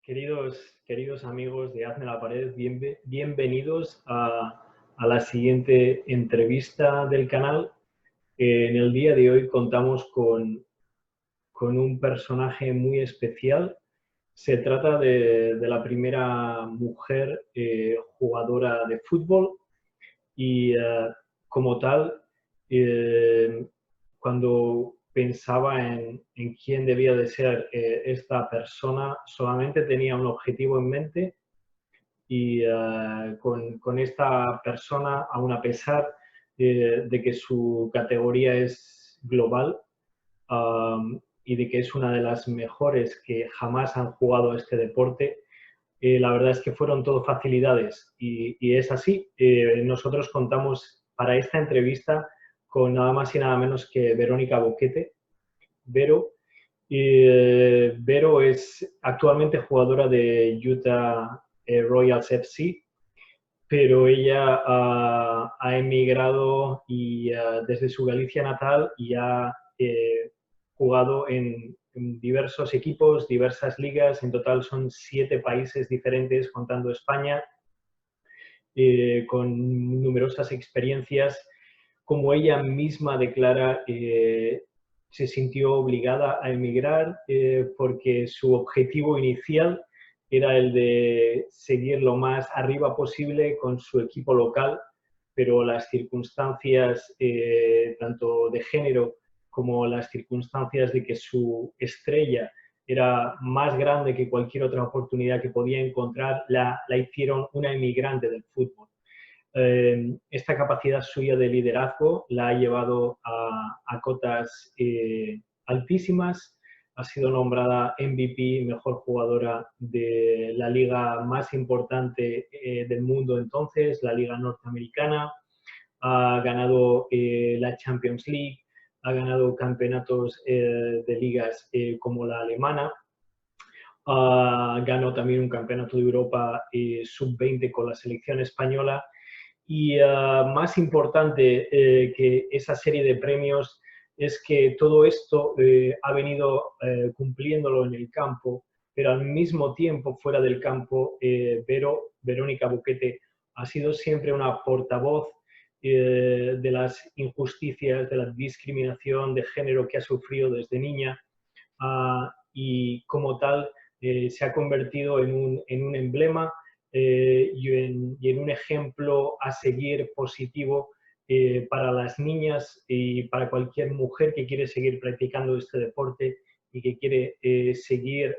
Queridos amigos de Hazme la Pared, bienvenidos a la siguiente entrevista del canal. En el día de hoy contamos con un personaje muy especial. Se trata de la primera mujer jugadora de fútbol y como tal, cuando pensaba en quién debía de ser esta persona, solamente tenía un objetivo en mente y con esta persona, aun a pesar de que su categoría es global y de que es una de las mejores que jamás han jugado este deporte, la verdad es que fueron todo facilidades y es así. Nosotros contamos para esta entrevista con nada más y nada menos que Verónica Boquete. Vero es actualmente jugadora de Utah Royals FC, pero ella ha emigrado y desde su Galicia natal y ha jugado en diversos equipos, diversas ligas. En total son 7 países diferentes, contando España, con numerosas experiencias. Como ella misma declara, se sintió obligada a emigrar porque su objetivo inicial era el de seguir lo más arriba posible con su equipo local, pero las circunstancias, tanto de género como las circunstancias de que su estrella era más grande que cualquier otra oportunidad que podía encontrar, la hicieron una emigrante del fútbol. Esta capacidad suya de liderazgo la ha llevado a cotas altísimas. Ha sido nombrada MVP, mejor jugadora de la liga más importante del mundo entonces, la liga norteamericana. Ha ganado la Champions League, ha ganado campeonatos de ligas como la alemana. Ganó también un campeonato de Europa sub-20 con la selección española. Y más importante que esa serie de premios es que todo esto ha venido cumpliéndolo en el campo, pero al mismo tiempo fuera del campo, Verónica Boquete ha sido siempre una portavoz de las injusticias, de la discriminación de género que ha sufrido desde niña y como tal se ha convertido en un emblema y en un ejemplo a seguir positivo para las niñas y para cualquier mujer que quiere seguir practicando este deporte y que quiere seguir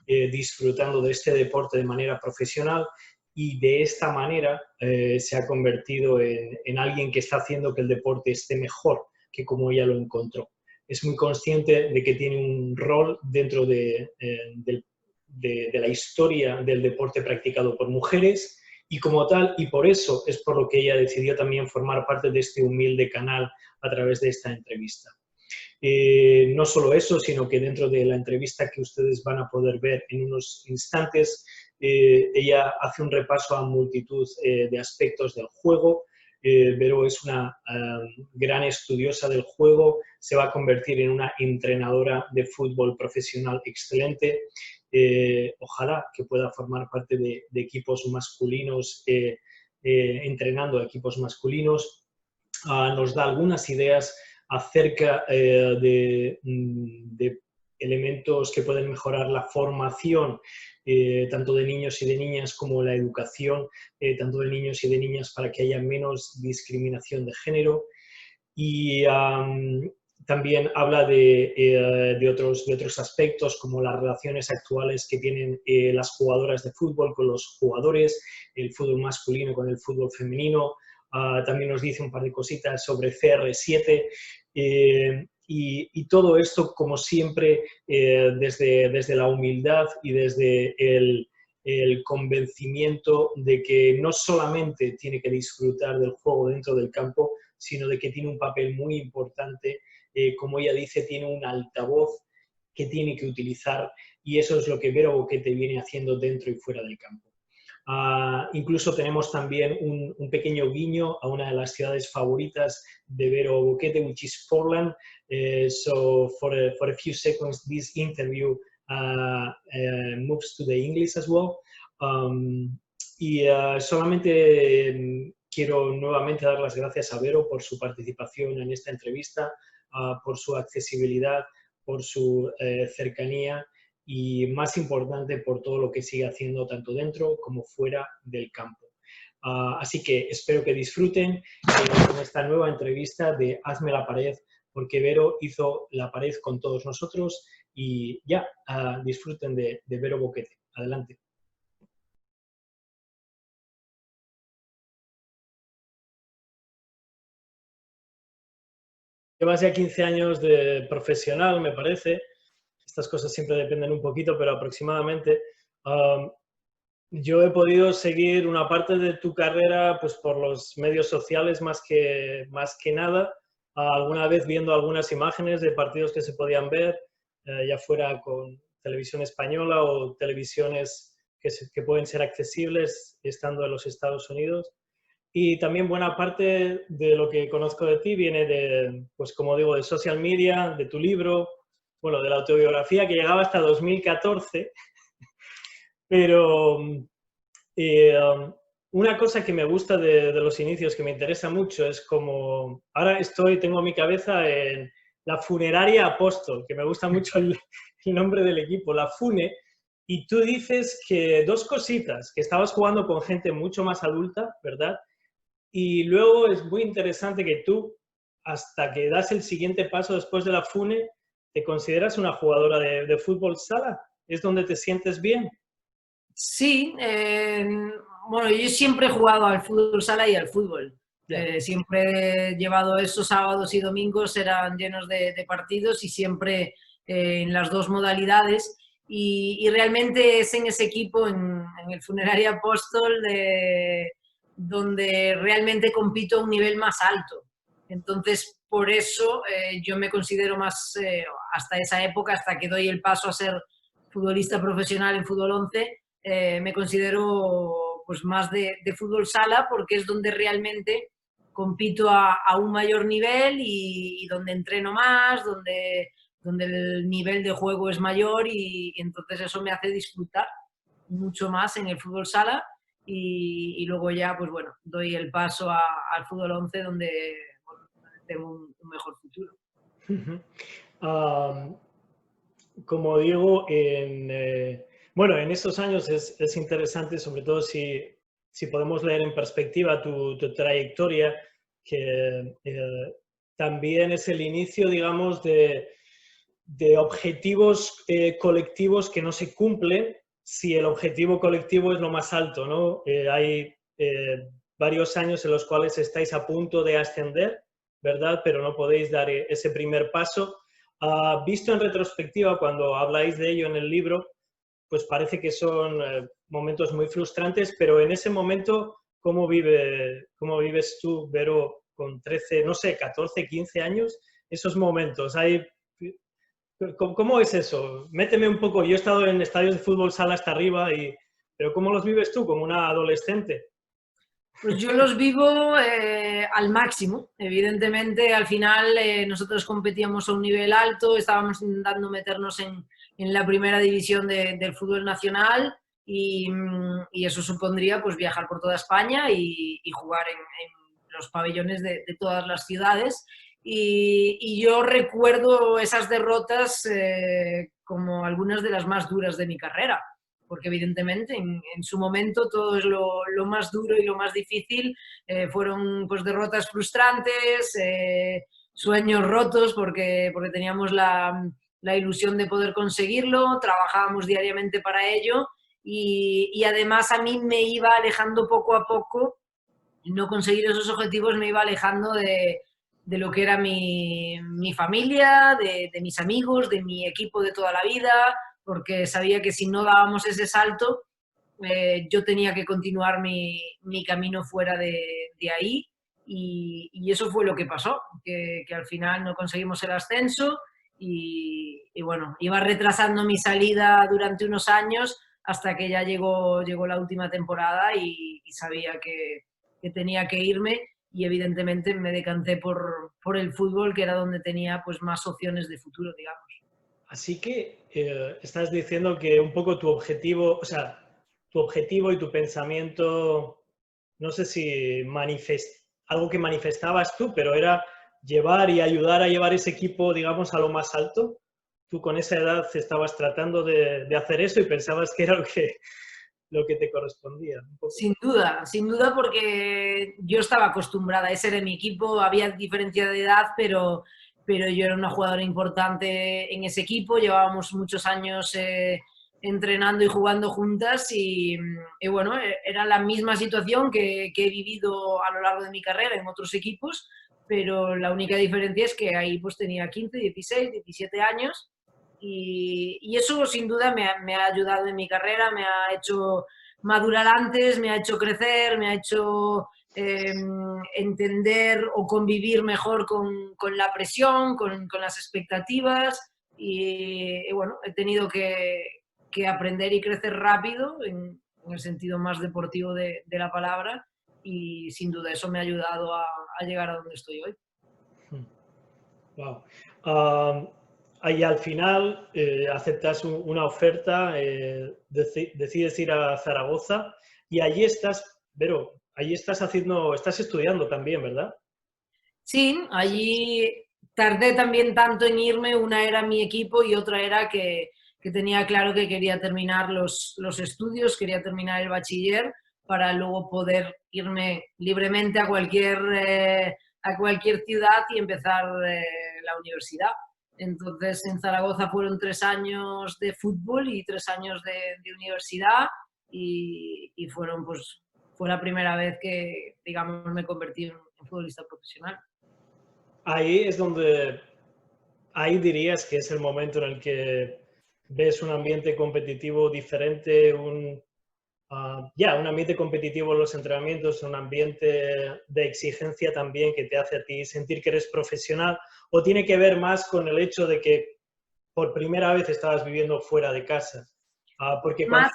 disfrutando de este deporte de manera profesional, y de esta manera se ha convertido en alguien que está haciendo que el deporte esté mejor que como ella lo encontró. Es muy consciente de que tiene un rol dentro de la historia del deporte practicado por mujeres y como tal, y por eso es por lo que ella decidió también formar parte de este humilde canal a través de esta entrevista. No solo eso, sino que dentro de la entrevista que ustedes van a poder ver en unos instantes, ella hace un repaso a multitud de aspectos del juego. Vero es una gran estudiosa del juego, se va a convertir en una entrenadora de fútbol profesional excelente. Ojalá que pueda formar parte de equipos masculinos, entrenando a equipos masculinos. Nos da algunas ideas acerca de elementos que pueden mejorar la formación tanto de niños y de niñas como la educación tanto de niños y de niñas para que haya menos discriminación de género. Y también habla de otros aspectos como las relaciones actuales que tienen las jugadoras de fútbol con los jugadores, el fútbol masculino con el fútbol femenino. También nos dice un par de cositas sobre CR7 y todo esto, como siempre, desde la humildad y desde el convencimiento de que no solamente tiene que disfrutar del juego dentro del campo, sino de que tiene un papel muy importante, como ella dice, tiene un altavoz que tiene que utilizar y eso es lo que Vero Boquete viene haciendo dentro y fuera del campo. Incluso tenemos también un pequeño guiño a una de las ciudades favoritas de Vero Boquete, which is Portland. So for a few seconds, this interview moves to the English as well. Solamente quiero nuevamente dar las gracias a Vero por su participación en esta entrevista, por su accesibilidad, por su cercanía y, más importante, por todo lo que sigue haciendo tanto dentro como fuera del campo. Así que espero que disfruten con esta nueva entrevista de Hazme la pared, porque Vero hizo la pared con todos nosotros y ya, disfruten de Vero Boquete. Adelante. Llevas ya 15 años de profesional, me parece. Estas cosas siempre dependen un poquito, pero aproximadamente. Yo he podido seguir una parte de tu carrera pues, por los medios sociales más que nada. Alguna vez viendo algunas imágenes de partidos que se podían ver, ya fuera con televisión española o televisiones que pueden ser accesibles estando en los Estados Unidos. Y también buena parte de lo que conozco de ti viene de, pues como digo, de social media, de tu libro, bueno, de la autobiografía que llegaba hasta 2014. Pero una cosa que me gusta de los inicios, que me interesa mucho, es como, ahora tengo mi cabeza en la Funeraria Apóstol, que me gusta mucho el nombre del equipo, la Fune, y tú dices que dos cositas, que estabas jugando con gente mucho más adulta, ¿verdad? Y luego es muy interesante que tú, hasta que das el siguiente paso después de la Fune, te consideras una jugadora de fútbol sala. ¿Es donde te sientes bien? Sí, bueno, yo siempre he jugado al fútbol sala y al fútbol. Siempre he llevado esos sábados y domingos, eran llenos de partidos y siempre en las dos modalidades. Y realmente es en ese equipo, en el Funeraria Apóstol, donde realmente compito a un nivel más alto. Entonces, por eso yo me considero más, hasta esa época, hasta que doy el paso a ser futbolista profesional en fútbol 11, me considero pues, más de fútbol sala, porque es donde realmente compito a un mayor nivel y donde entreno más, donde el nivel de juego es mayor y entonces eso me hace disfrutar mucho más en el fútbol sala y luego ya, pues bueno, doy el paso al fútbol 11 donde tengo un mejor futuro. Como digo, bueno, en estos años es interesante, sobre todo si podemos leer en perspectiva tu trayectoria, que también es el inicio, digamos, de objetivos colectivos que no se cumplen si el objetivo colectivo es lo más alto, ¿no? Hay varios años en los cuales estáis a punto de ascender, ¿verdad? Pero no podéis dar ese primer paso. Visto en retrospectiva, cuando habláis de ello en el libro, pues parece que son momentos muy frustrantes, pero en ese momento, ¿cómo vives tú, Vero, con 13, no sé, 14, 15 años? Esos momentos, ¿cómo es eso? Méteme un poco. Yo he estado en estadios de fútbol sala hasta arriba, pero ¿cómo los vives tú como una adolescente? Pues yo los vivo al máximo. Evidentemente, al final nosotros competíamos a un nivel alto, estábamos intentando meternos en la primera división del fútbol nacional y eso supondría pues, viajar por toda España y jugar en los pabellones de todas las ciudades. Y yo recuerdo esas derrotas como algunas de las más duras de mi carrera, porque evidentemente en su momento todo es lo más duro y lo más difícil. Fueron pues, derrotas frustrantes, sueños rotos porque teníamos la ilusión de poder conseguirlo, trabajábamos diariamente para ello y además a mí me iba alejando poco a poco, no conseguir esos objetivos me iba alejando de lo que era mi familia, de mis amigos, de mi equipo de toda la vida, porque sabía que si no dábamos ese salto, yo tenía que continuar mi camino fuera de ahí y eso fue lo que pasó, que al final no conseguimos el ascenso y bueno, iba retrasando mi salida durante unos años hasta que ya llegó la última temporada y sabía que tenía que irme y evidentemente me decanté por el fútbol, que era donde tenía pues, más opciones de futuro, digamos. Así que estás diciendo que un poco tu objetivo, o sea, tu objetivo y tu pensamiento, no sé si algo que manifestabas tú, pero era llevar y ayudar a llevar ese equipo, digamos, a lo más alto. Tú con esa edad estabas tratando de hacer eso y pensabas que era lo que te correspondía. Un poco. Sin duda porque yo estaba acostumbrada, ese era mi equipo, había diferencia de edad, pero yo era una jugadora importante en ese equipo, llevábamos muchos años entrenando y jugando juntas y bueno, era la misma situación que he vivido a lo largo de mi carrera en otros equipos, pero la única diferencia es que ahí pues tenía 15, 16, 17 años y eso sin duda me ha ayudado en mi carrera, me ha hecho madurar antes, me ha hecho crecer, me ha hecho entender o convivir mejor con la presión, con las expectativas y, bueno, he tenido que aprender y crecer rápido en el sentido más deportivo de la palabra y sin duda eso me ha ayudado a llegar a donde estoy hoy. Wow. Y al final aceptas una oferta, decides ir a Zaragoza y allí estás, Vero, allí estás estudiando también, ¿verdad? Sí, allí tardé también tanto en irme, una era mi equipo y otra era que tenía claro que quería terminar los estudios, quería terminar el bachiller para luego poder irme libremente a cualquier ciudad y empezar la universidad. Entonces en Zaragoza fueron 3 años de fútbol y 3 años de universidad y fueron pues fue la primera vez que digamos me convertí en futbolista profesional. Ahí es donde, ahí dirías que es el momento en el que ves un ambiente competitivo diferente, un ambiente competitivo en los entrenamientos, un ambiente de exigencia también que te hace a ti sentir que eres profesional, o tiene que ver más con el hecho de que por primera vez estabas viviendo fuera de casa. Porque cuando... Más,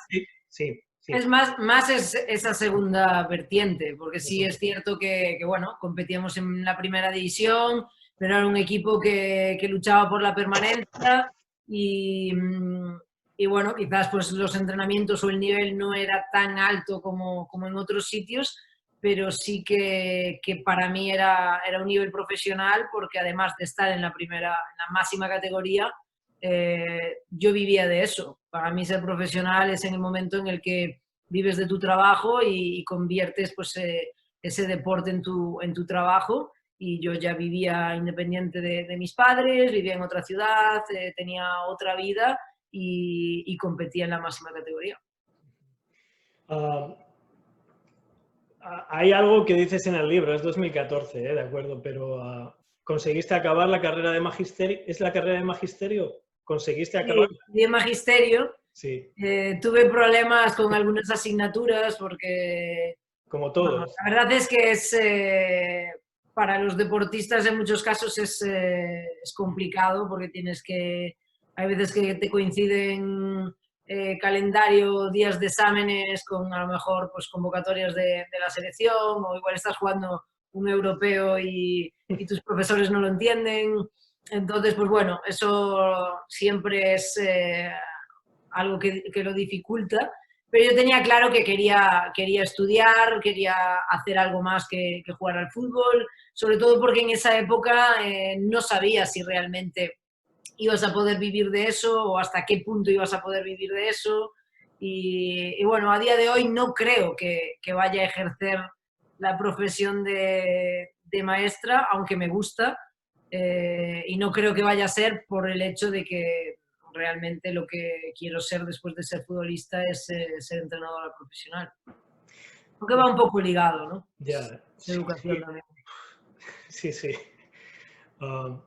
Sí, sí. es más es esa segunda vertiente, porque sí es cierto que, bueno, competíamos en la primera división, pero era un equipo que luchaba por la permanencia y, y, bueno, quizás pues los entrenamientos o el nivel no era tan alto como en otros sitios, pero sí que para mí era un nivel profesional porque además de estar en en la máxima categoría, yo vivía de eso. Para mí ser profesional es en el momento en el que vives de tu trabajo y conviertes pues, ese deporte en tu trabajo. Y yo ya vivía independiente de mis padres, vivía en otra ciudad, tenía otra vida y competía en la máxima categoría. Uh, Hay algo que dices en el libro, es 2014, de acuerdo, pero ¿conseguiste acabar la carrera de magisterio? ¿Es la carrera de magisterio? ¿Conseguiste acabar? Sí, de magisterio. Sí, Tuve problemas con algunas asignaturas porque, como bueno, todos. la verdad es que para los deportistas en muchos casos es complicado porque hay veces que te coinciden calendario, días de exámenes con a lo mejor pues convocatorias de la selección o igual estás jugando un europeo y tus profesores no lo entienden. Entonces, pues bueno, eso siempre es algo que lo dificulta, pero yo tenía claro que quería estudiar, quería hacer algo más que jugar al fútbol, sobre todo porque en esa época no sabía si realmente ibas a poder vivir de eso o hasta qué punto ibas a poder vivir de eso. Y bueno, a día de hoy no creo que vaya a ejercer la profesión de maestra, aunque me gusta, y no creo que vaya a ser por el hecho de que realmente lo que quiero ser después de ser futbolista es ser entrenadora profesional. Aunque va un poco ligado, ¿no? Ya, La educación también. sí, sí. Um,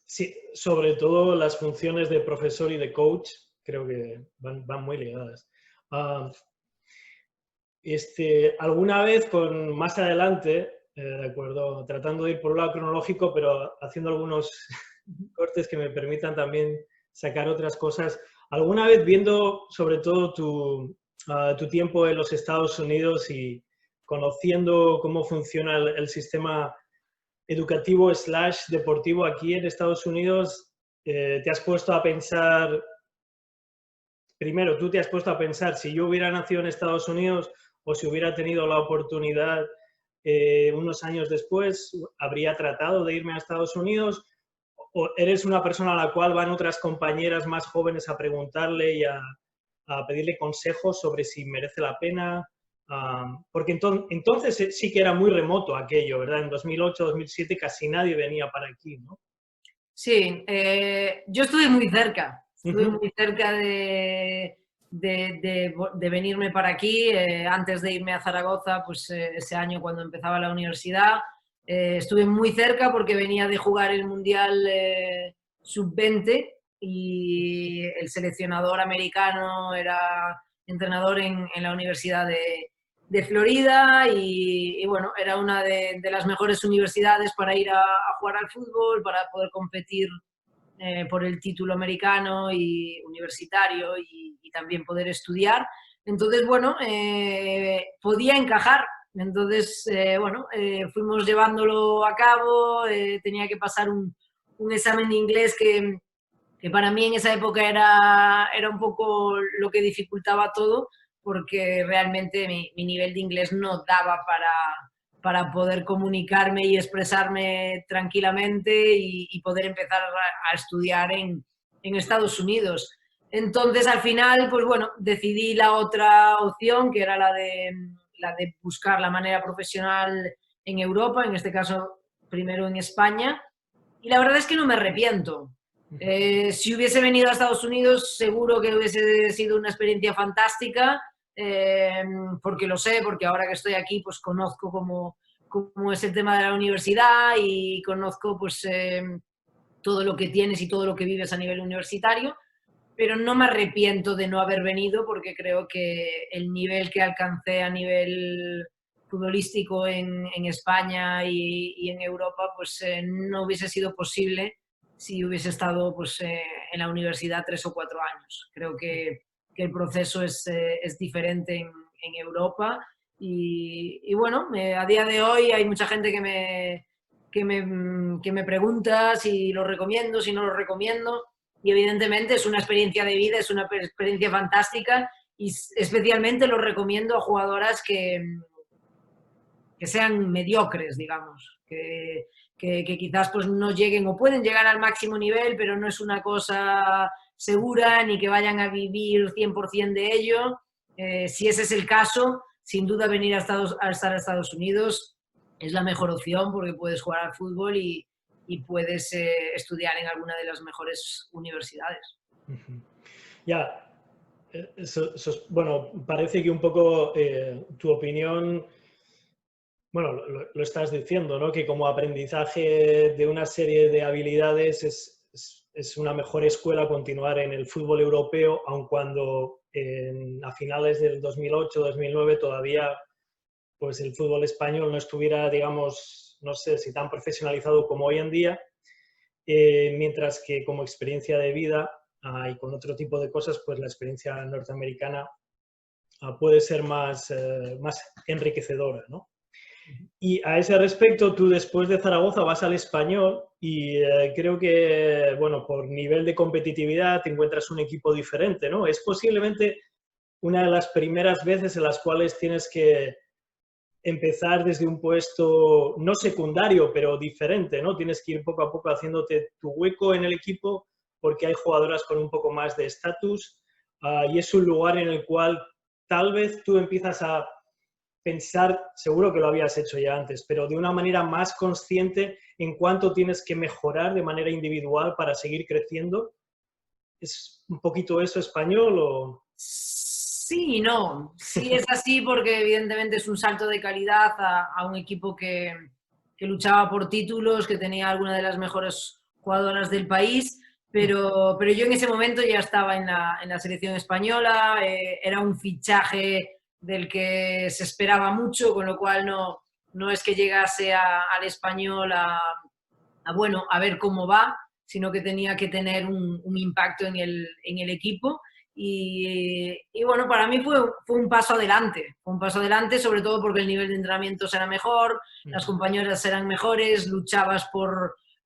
sí, sobre todo las funciones de profesor y de coach creo que van muy ligadas. Um, alguna vez, más adelante, de acuerdo, tratando de ir por un lado cronológico, pero haciendo algunos cortes que me permitan también sacar otras cosas, alguna vez viendo sobre todo tu tiempo en los Estados Unidos y conociendo cómo funciona el sistema educativo / deportivo aquí en Estados Unidos, te has puesto a pensar, primero, tú te has puesto a pensar si yo hubiera nacido en Estados Unidos o si hubiera tenido la oportunidad unos años después, ¿habría tratado de irme a Estados Unidos? ¿O eres una persona a la cual van otras compañeras más jóvenes a preguntarle y a pedirle consejos sobre si merece la pena? Porque entonces sí que era muy remoto aquello, ¿verdad? En 2008, 2007 casi nadie venía para aquí, ¿no? Sí, yo estuve muy cerca. Estuve Ujú. muy cerca de venirme para aquí. Antes de irme a Zaragoza, pues ese año cuando empezaba la universidad, estuve muy cerca porque venía de jugar el Mundial Sub-20 y el seleccionador americano era entrenador en la Universidad de Florida y bueno, era una de las mejores universidades para ir a jugar al fútbol, para poder competir por el título americano y universitario y también poder estudiar. Entonces, bueno, podía encajar. Entonces, bueno, fuimos llevándolo a cabo, tenía que pasar un examen de inglés que para mí en esa época era un poco lo que dificultaba todo, porque realmente mi nivel de inglés no daba para poder comunicarme y expresarme tranquilamente y poder empezar a estudiar en Estados Unidos. Entonces, al final, pues bueno, decidí la otra opción, que era la de buscar la manera profesional en Europa, en este caso, primero en España. Y la verdad es que no me arrepiento. Si hubiese venido a Estados Unidos, seguro que hubiese sido una experiencia fantástica, porque lo sé, porque ahora que estoy aquí, pues conozco cómo es el tema de la universidad y conozco pues todo lo que tienes y todo lo que vives a nivel universitario, pero no me arrepiento de no haber venido porque creo que el nivel que alcancé a nivel futbolístico en España y en Europa, pues no hubiese sido posible si hubiese estado pues, en la universidad 3 o 4 años. Creo que el proceso es diferente en Europa y bueno, a día de hoy hay mucha gente que me pregunta si lo recomiendo, si no lo recomiendo y evidentemente es una experiencia de vida, es una experiencia fantástica y especialmente lo recomiendo a jugadoras que sean mediocres, digamos, que quizás pues no lleguen o pueden llegar al máximo nivel, pero no es una cosa segura ni que vayan a vivir 100% de ello. Si ese es el caso, sin duda venir a estar a Estados Unidos es la mejor opción porque puedes jugar al fútbol y puedes estudiar en alguna de las mejores universidades. Ya, bueno, parece que un poco tu opinión, bueno, lo estás diciendo, ¿no? Que como aprendizaje de una serie de habilidades es una mejor escuela continuar en el fútbol europeo, aun cuando a finales del 2008-2009 todavía pues el fútbol español no estuviera, digamos, no sé si tan profesionalizado como hoy en día, mientras que como experiencia de vida y con otro tipo de cosas, pues la experiencia norteamericana puede ser más enriquecedora, ¿no? Y a ese respecto, tú después de Zaragoza vas al Español y creo que, bueno, por nivel de competitividad te encuentras un equipo diferente, ¿no? Es posiblemente una de las primeras veces en las cuales tienes que empezar desde un puesto no secundario, pero diferente, ¿no? Tienes que ir poco a poco haciéndote tu hueco en el equipo porque hay jugadoras con un poco más de estatus y es un lugar en el cual tal vez tú empiezas a pensar, seguro que lo habías hecho ya antes, pero de una manera más consciente en cuánto tienes que mejorar de manera individual para seguir creciendo. ¿Es un poquito eso español o...? Sí y no. Sí es así porque evidentemente es un salto de calidad a un equipo que luchaba por títulos, que tenía alguna de las mejores jugadoras del país, pero yo en ese momento ya estaba en la selección española, era un fichaje del que se esperaba mucho, con lo cual no es que llegase al español bueno, a ver cómo va, sino que tenía que tener un impacto en el equipo. Y bueno, para mí fue un paso adelante, sobre todo porque el nivel de entrenamientos era mejor, las compañeras eran mejores, luchabas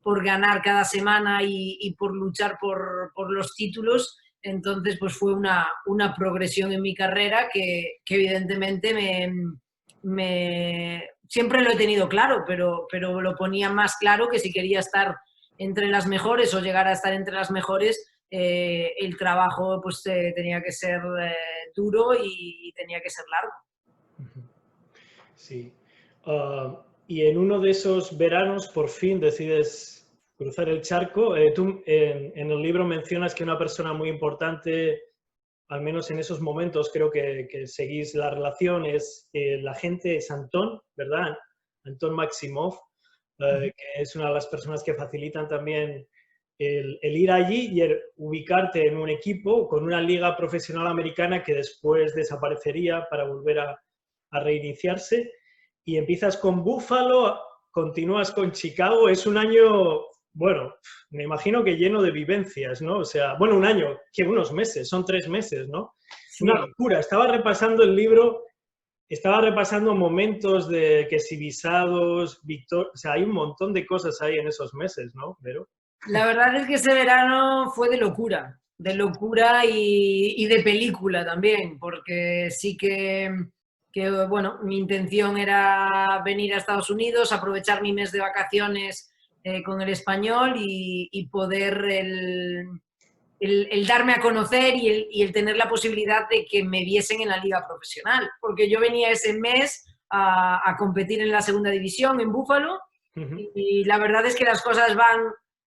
por ganar cada semana y por luchar por los títulos. Entonces, pues fue una progresión en mi carrera que evidentemente siempre lo he tenido claro, pero lo ponía más claro que si quería estar entre las mejores o llegar a estar entre las mejores, el trabajo pues tenía que ser duro y tenía que ser largo. Sí. Y en uno de esos veranos por fin decides cruzar el charco. Tú en el libro mencionas que una persona muy importante, al menos en esos momentos, creo que seguís la relación, es el agente es Antón, ¿verdad? Antón Maximov, que es una de las personas que facilitan también el ir allí y el ubicarte en un equipo con una liga profesional americana que después desaparecería para volver a reiniciarse. Y empiezas con Buffalo, continúas con Chicago. Es un año, bueno, me imagino que lleno de vivencias, ¿no? O sea, bueno, un año, que unos meses, son 3 meses, ¿no? Sí. Una locura. Estaba repasando el libro, estaba repasando momentos de que si visados, o sea, hay un montón de cosas ahí en esos meses, ¿no? Pero... La verdad es que ese verano fue de locura y de película también, porque sí que, bueno, mi intención era venir a Estados Unidos, aprovechar mi mes de vacaciones con el español y poder el darme a conocer y el tener la posibilidad de que me viesen en la liga profesional, porque yo venía ese mes a competir en la segunda división en Búfalo y la verdad es que las cosas van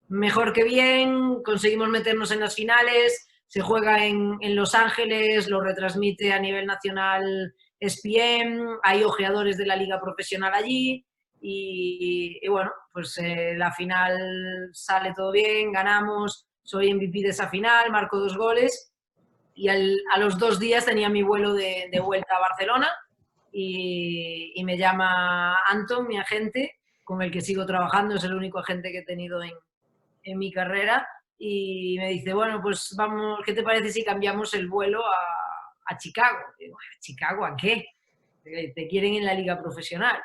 mejor que bien, conseguimos meternos en las finales, se juega en Los Ángeles, lo retransmite a nivel nacional ESPN, hay ojeadores de la liga profesional allí y bueno, pues la final sale todo bien, ganamos, soy MVP de esa final, marco 2 goles y a los 2 días tenía mi vuelo de vuelta a Barcelona y me llama Anton, mi agente, con el que sigo trabajando, es el único agente que he tenido en mi carrera y me dice, bueno, pues vamos, ¿qué te parece si cambiamos el vuelo a Chicago? Y digo, ¿a Chicago a qué? Te quieren en la liga profesional.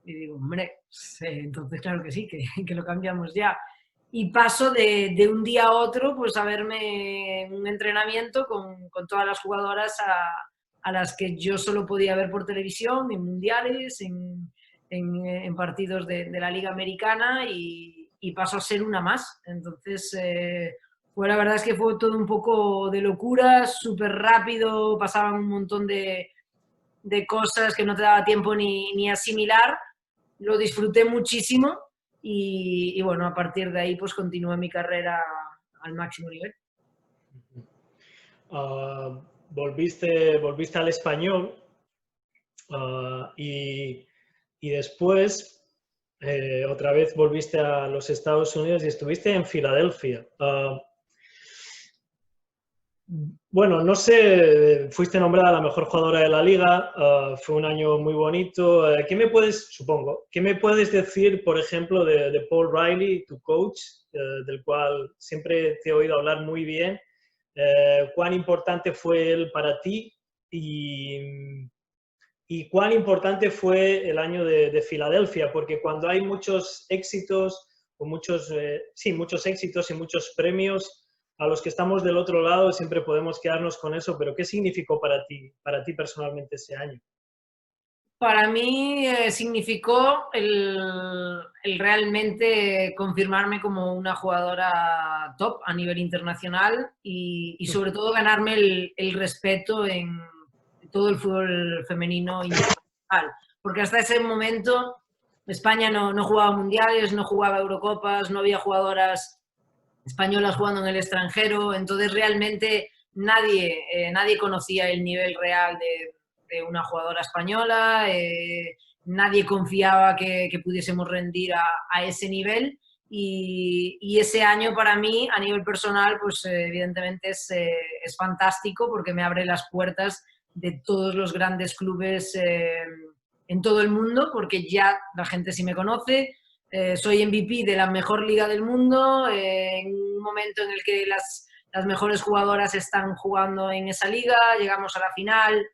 Y digo, hombre, pues, entonces claro que sí, que lo cambiamos ya. Y paso de un día a otro pues a verme en un entrenamiento con todas las jugadoras a las que yo solo podía ver por televisión, en mundiales, en partidos de la Liga Americana y paso a ser una más. Entonces, pues la verdad es que fue todo un poco de locura, súper rápido, pasaban un montón de cosas que no te daba tiempo ni asimilar. Lo disfruté muchísimo y bueno, a partir de ahí pues continué mi carrera al máximo nivel. Volviste al español y después otra vez volviste a los Estados Unidos y estuviste en Filadelfia. Bueno, no sé, fuiste nombrada la mejor jugadora de la liga, fue un año muy bonito. ¿Qué me puedes decir, por ejemplo, de Paul Riley, tu coach, del cual siempre te he oído hablar muy bien? ¿Cuán importante fue él para ti? ¿Y cuán importante fue el año de Filadelfia? Porque cuando hay muchos éxitos, o muchos éxitos y muchos premios, a los que estamos del otro lado siempre podemos quedarnos con eso, pero ¿qué significó para ti personalmente ese año? Para mí significó el realmente confirmarme como una jugadora top a nivel internacional y sobre todo ganarme el respeto en todo el fútbol femenino internacional. Porque hasta ese momento España no jugaba mundiales, no jugaba Eurocopas, no había jugadoras españolas jugando en el extranjero, entonces realmente nadie conocía el nivel real de una jugadora española, nadie confiaba que pudiésemos rendir a ese nivel y ese año para mí a nivel personal pues evidentemente es fantástico porque me abre las puertas de todos los grandes clubes en todo el mundo porque ya la gente sí me conoce. Soy MVP de la mejor liga del mundo, en un momento en el que las mejores jugadoras están jugando en esa liga, llegamos a la final,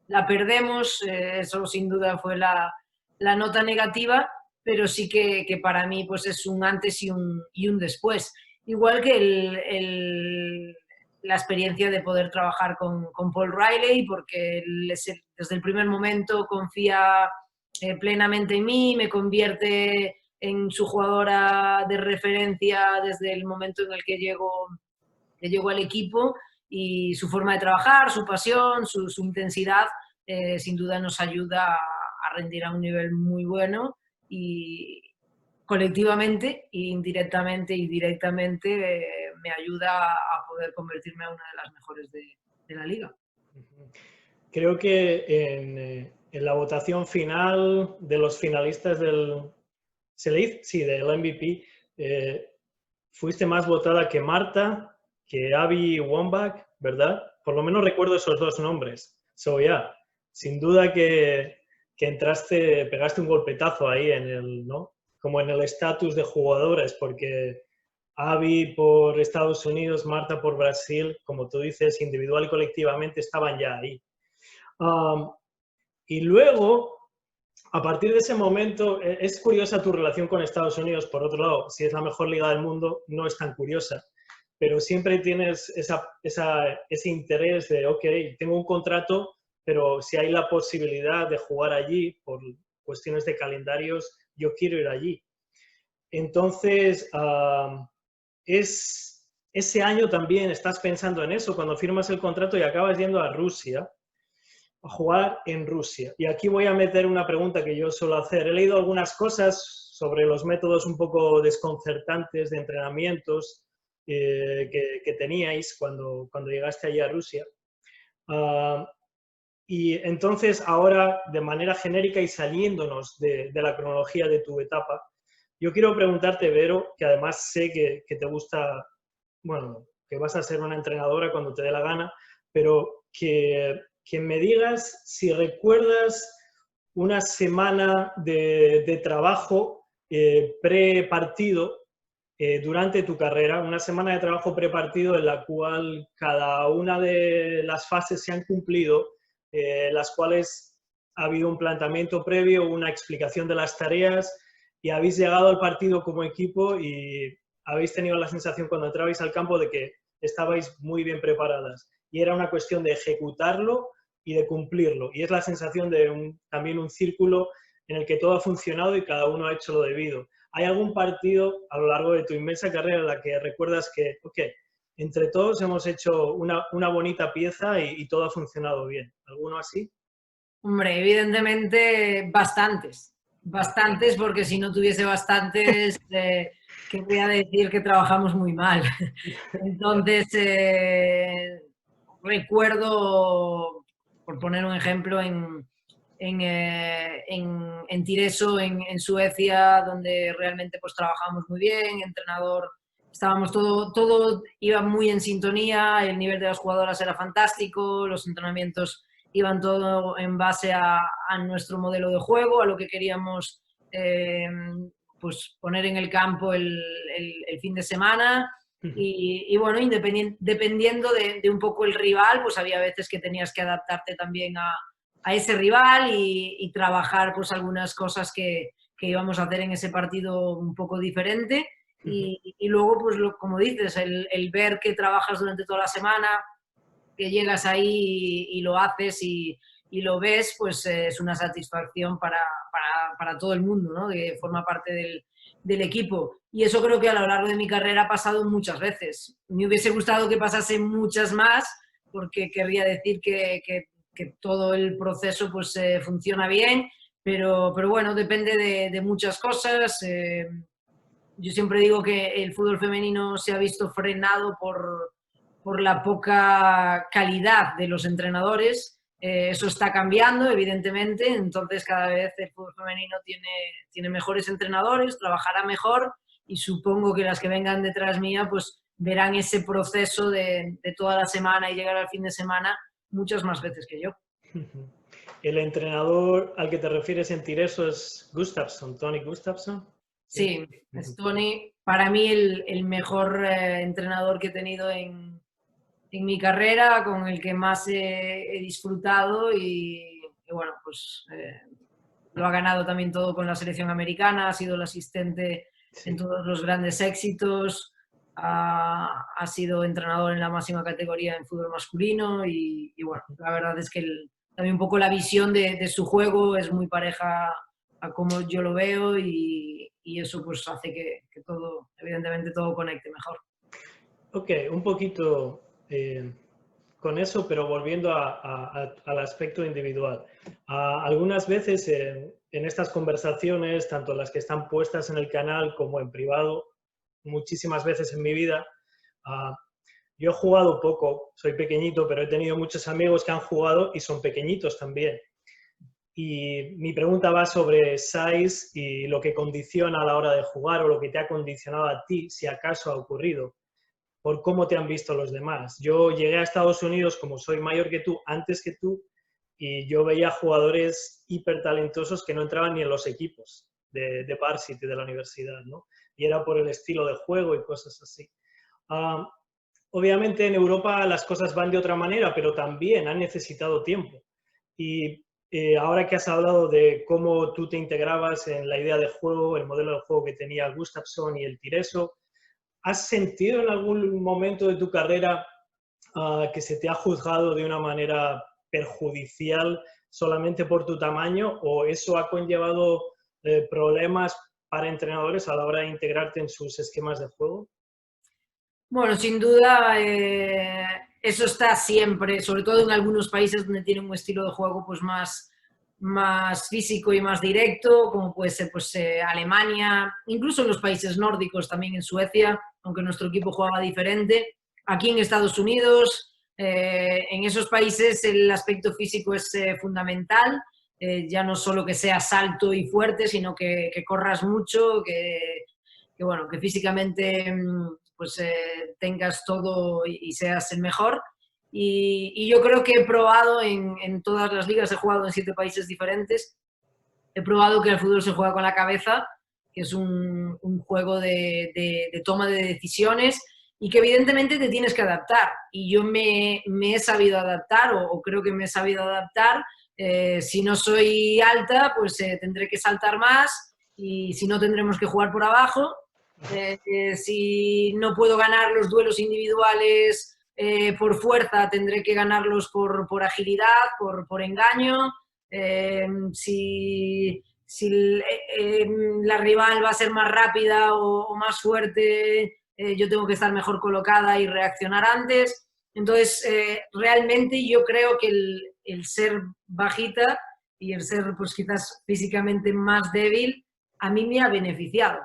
la perdemos, eso sin duda fue la nota negativa, pero sí que para mí pues es un antes y un después. Igual que la experiencia de poder trabajar con Paul Riley, porque él desde el primer momento confía plenamente en mí, me convierte en su jugadora de referencia desde el momento en el que llego al equipo, y su forma de trabajar, su pasión, su intensidad, sin duda nos ayuda a rendir a un nivel muy bueno, y colectivamente, indirectamente y directamente me ayuda a poder convertirme en una de las mejores de la liga. Creo que en la votación final de los finalistas ¿se le dice? Sí, del MVP, fuiste más votada que Marta, que Abby Wambach, ¿verdad? Por lo menos recuerdo esos dos nombres. So, yeah, sin duda que entraste, pegaste un golpetazo ahí ¿no? Como en el estatus de jugadores, porque Abby por Estados Unidos, Marta por Brasil, como tú dices, individual y colectivamente estaban ya ahí. Y luego, a partir de ese momento, es curiosa tu relación con Estados Unidos. Por otro lado, si es la mejor liga del mundo, no es tan curiosa, pero siempre tienes ese interés de, ok, tengo un contrato, pero si hay la posibilidad de jugar allí por cuestiones de calendarios, yo quiero ir allí. Entonces, ese año también estás pensando en eso, cuando firmas el contrato y acabas yendo a Rusia, a jugar en Rusia. Y aquí voy a meter una pregunta que yo suelo hacer. He leído algunas cosas sobre los métodos un poco desconcertantes de entrenamientos que teníais cuando llegaste allí a Rusia. Y entonces ahora, de manera genérica y saliéndonos de la cronología de tu etapa, yo quiero preguntarte, Vero, que además sé que te gusta, bueno, que vas a ser una entrenadora cuando te dé la gana, pero que me digas si recuerdas una semana de trabajo pre-partido durante tu carrera, una semana de trabajo pre-partido en la cual cada una de las fases se han cumplido, las cuales ha habido un planteamiento previo, una explicación de las tareas, y habéis llegado al partido como equipo y habéis tenido la sensación cuando entrabais al campo de que estabais muy bien preparadas. Y era una cuestión de ejecutarlo y de cumplirlo. Y es la sensación de también un círculo en el que todo ha funcionado y cada uno ha hecho lo debido. ¿Hay algún partido a lo largo de tu inmensa carrera en la que recuerdas que, ok, entre todos hemos hecho una bonita pieza y todo ha funcionado bien? ¿Alguno así? Hombre, evidentemente bastantes, porque si no tuviese bastantes, querría decir que trabajamos muy mal. Entonces, recuerdo, por poner un ejemplo, en Tireso, en Suecia, donde realmente pues trabajamos muy bien, entrenador, estábamos todo iba muy en sintonía, el nivel de las jugadoras era fantástico, los entrenamientos iban todo en base a nuestro modelo de juego, a lo que queríamos pues poner en el campo el fin de semana. Y bueno, dependiendo de un poco el rival, pues había veces que tenías que adaptarte también a ese rival y trabajar pues algunas cosas que íbamos a hacer en ese partido un poco diferente. Y luego, pues como dices, el ver que trabajas durante toda la semana, que llegas ahí y lo haces y lo ves, pues es una satisfacción para todo el mundo, ¿no? Que forma parte del equipo. Y eso creo que a lo largo de mi carrera ha pasado muchas veces. Me hubiese gustado que pasase muchas más, porque querría decir que todo el proceso pues funciona bien, pero bueno, depende de muchas cosas. Yo siempre digo que el fútbol femenino se ha visto frenado por la poca calidad de los entrenadores. Eso está cambiando, evidentemente, entonces cada vez el fútbol femenino tiene mejores entrenadores, trabajará mejor, y supongo que las que vengan detrás mía pues verán ese proceso de toda la semana y llegar al fin de semana muchas más veces que yo. ¿El entrenador al que te refieres en Tireso es Gustafsson, Tony Gustafsson? Sí, es Tony, para mí el mejor entrenador que he tenido en mi carrera, con el que más he disfrutado, y bueno, pues lo ha ganado también todo con la selección americana, ha sido el asistente en Sí. todos los grandes éxitos, ha sido entrenador en la máxima categoría en fútbol masculino y bueno, la verdad es que también un poco la visión de su juego es muy pareja a cómo yo lo veo y eso pues hace que todo, evidentemente todo conecte mejor. Ok, un poquito con eso, pero volviendo al aspecto individual. Algunas veces en estas conversaciones, tanto las que están puestas en el canal como en privado, muchísimas veces en mi vida, ah, yo he jugado poco, soy pequeñito, pero he tenido muchos amigos que han jugado y son pequeñitos también. Y mi pregunta va sobre size y lo que condiciona a la hora de jugar o lo que te ha condicionado a ti, si acaso ha ocurrido, por cómo te han visto los demás. Yo llegué a Estados Unidos, como soy mayor que tú, antes que tú, y yo veía jugadores hipertalentosos que no entraban ni en los equipos de varsity de la universidad, ¿no? Y era por el estilo de juego y cosas así. Uh, Obviamente en Europa las cosas van de otra manera, pero también han necesitado tiempo. Y ahora que has hablado de cómo tú te integrabas en la idea de juego, el modelo de juego que tenía Gustafsson y el Tireso, ¿has sentido en algún momento de tu carrera que se te ha juzgado de una manera perjudicial solamente por tu tamaño o eso ha conllevado problemas para entrenadores a la hora de integrarte en sus esquemas de juego? Bueno, sin duda, eso está siempre, sobre todo en algunos países donde tienen un estilo de juego pues más físico y más directo, como puede ser pues, Alemania, incluso en los países nórdicos, también en Suecia, aunque nuestro equipo jugaba diferente. Aquí en Estados Unidos, en esos países el aspecto físico es fundamental, ya no solo que seas alto y fuerte, sino que corras mucho, bueno, que físicamente pues tengas todo y seas el mejor. Y yo creo que he probado en todas las ligas, he jugado en 7 países diferentes, he probado que el fútbol se juega con la cabeza, que es un juego de toma de decisiones y que evidentemente te tienes que adaptar. Y yo me he sabido adaptar o creo que me he sabido adaptar. Si no soy alta, pues tendré que saltar más y si no tendremos que jugar por abajo. Si no puedo ganar los duelos individuales por fuerza, tendré que ganarlos por agilidad, por engaño. Si la rival va a ser más rápida o más fuerte, yo tengo que estar mejor colocada y reaccionar antes. Entonces, realmente yo creo que el ser bajita y el ser pues quizás físicamente más débil, a mí me ha beneficiado.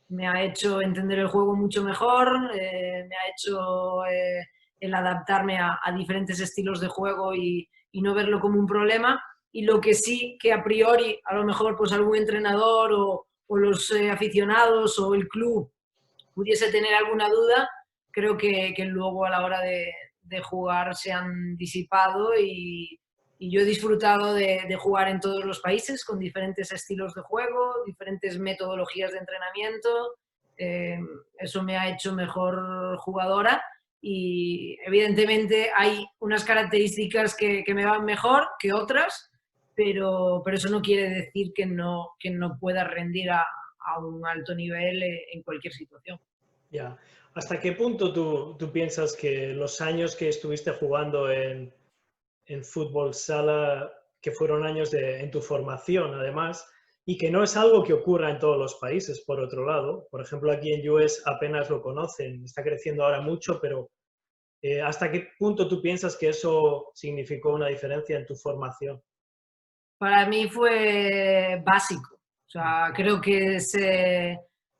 Me ha hecho entender el juego mucho mejor, me ha hecho el adaptarme a diferentes estilos de juego y no verlo como un problema. Y lo que sí que a priori, a lo mejor pues algún entrenador o los aficionados o el club pudiese tener alguna duda, creo que luego a la hora de jugar se han disipado y yo he disfrutado de jugar en todos los países con diferentes estilos de juego, diferentes metodologías de entrenamiento. Eso me ha hecho mejor jugadora y evidentemente hay unas características que me van mejor que otras, pero eso no quiere decir que no pueda rendir a un alto nivel en cualquier situación. Ya. ¿Hasta qué punto tú piensas que los años que estuviste jugando en fútbol sala, que fueron años en tu formación además, y que no es algo que ocurra en todos los países, por otro lado? Por ejemplo, aquí en US apenas lo conocen, está creciendo ahora mucho, pero ¿hasta qué punto tú piensas que eso significó una diferencia en tu formación? Para mí fue básico. O sea, creo que es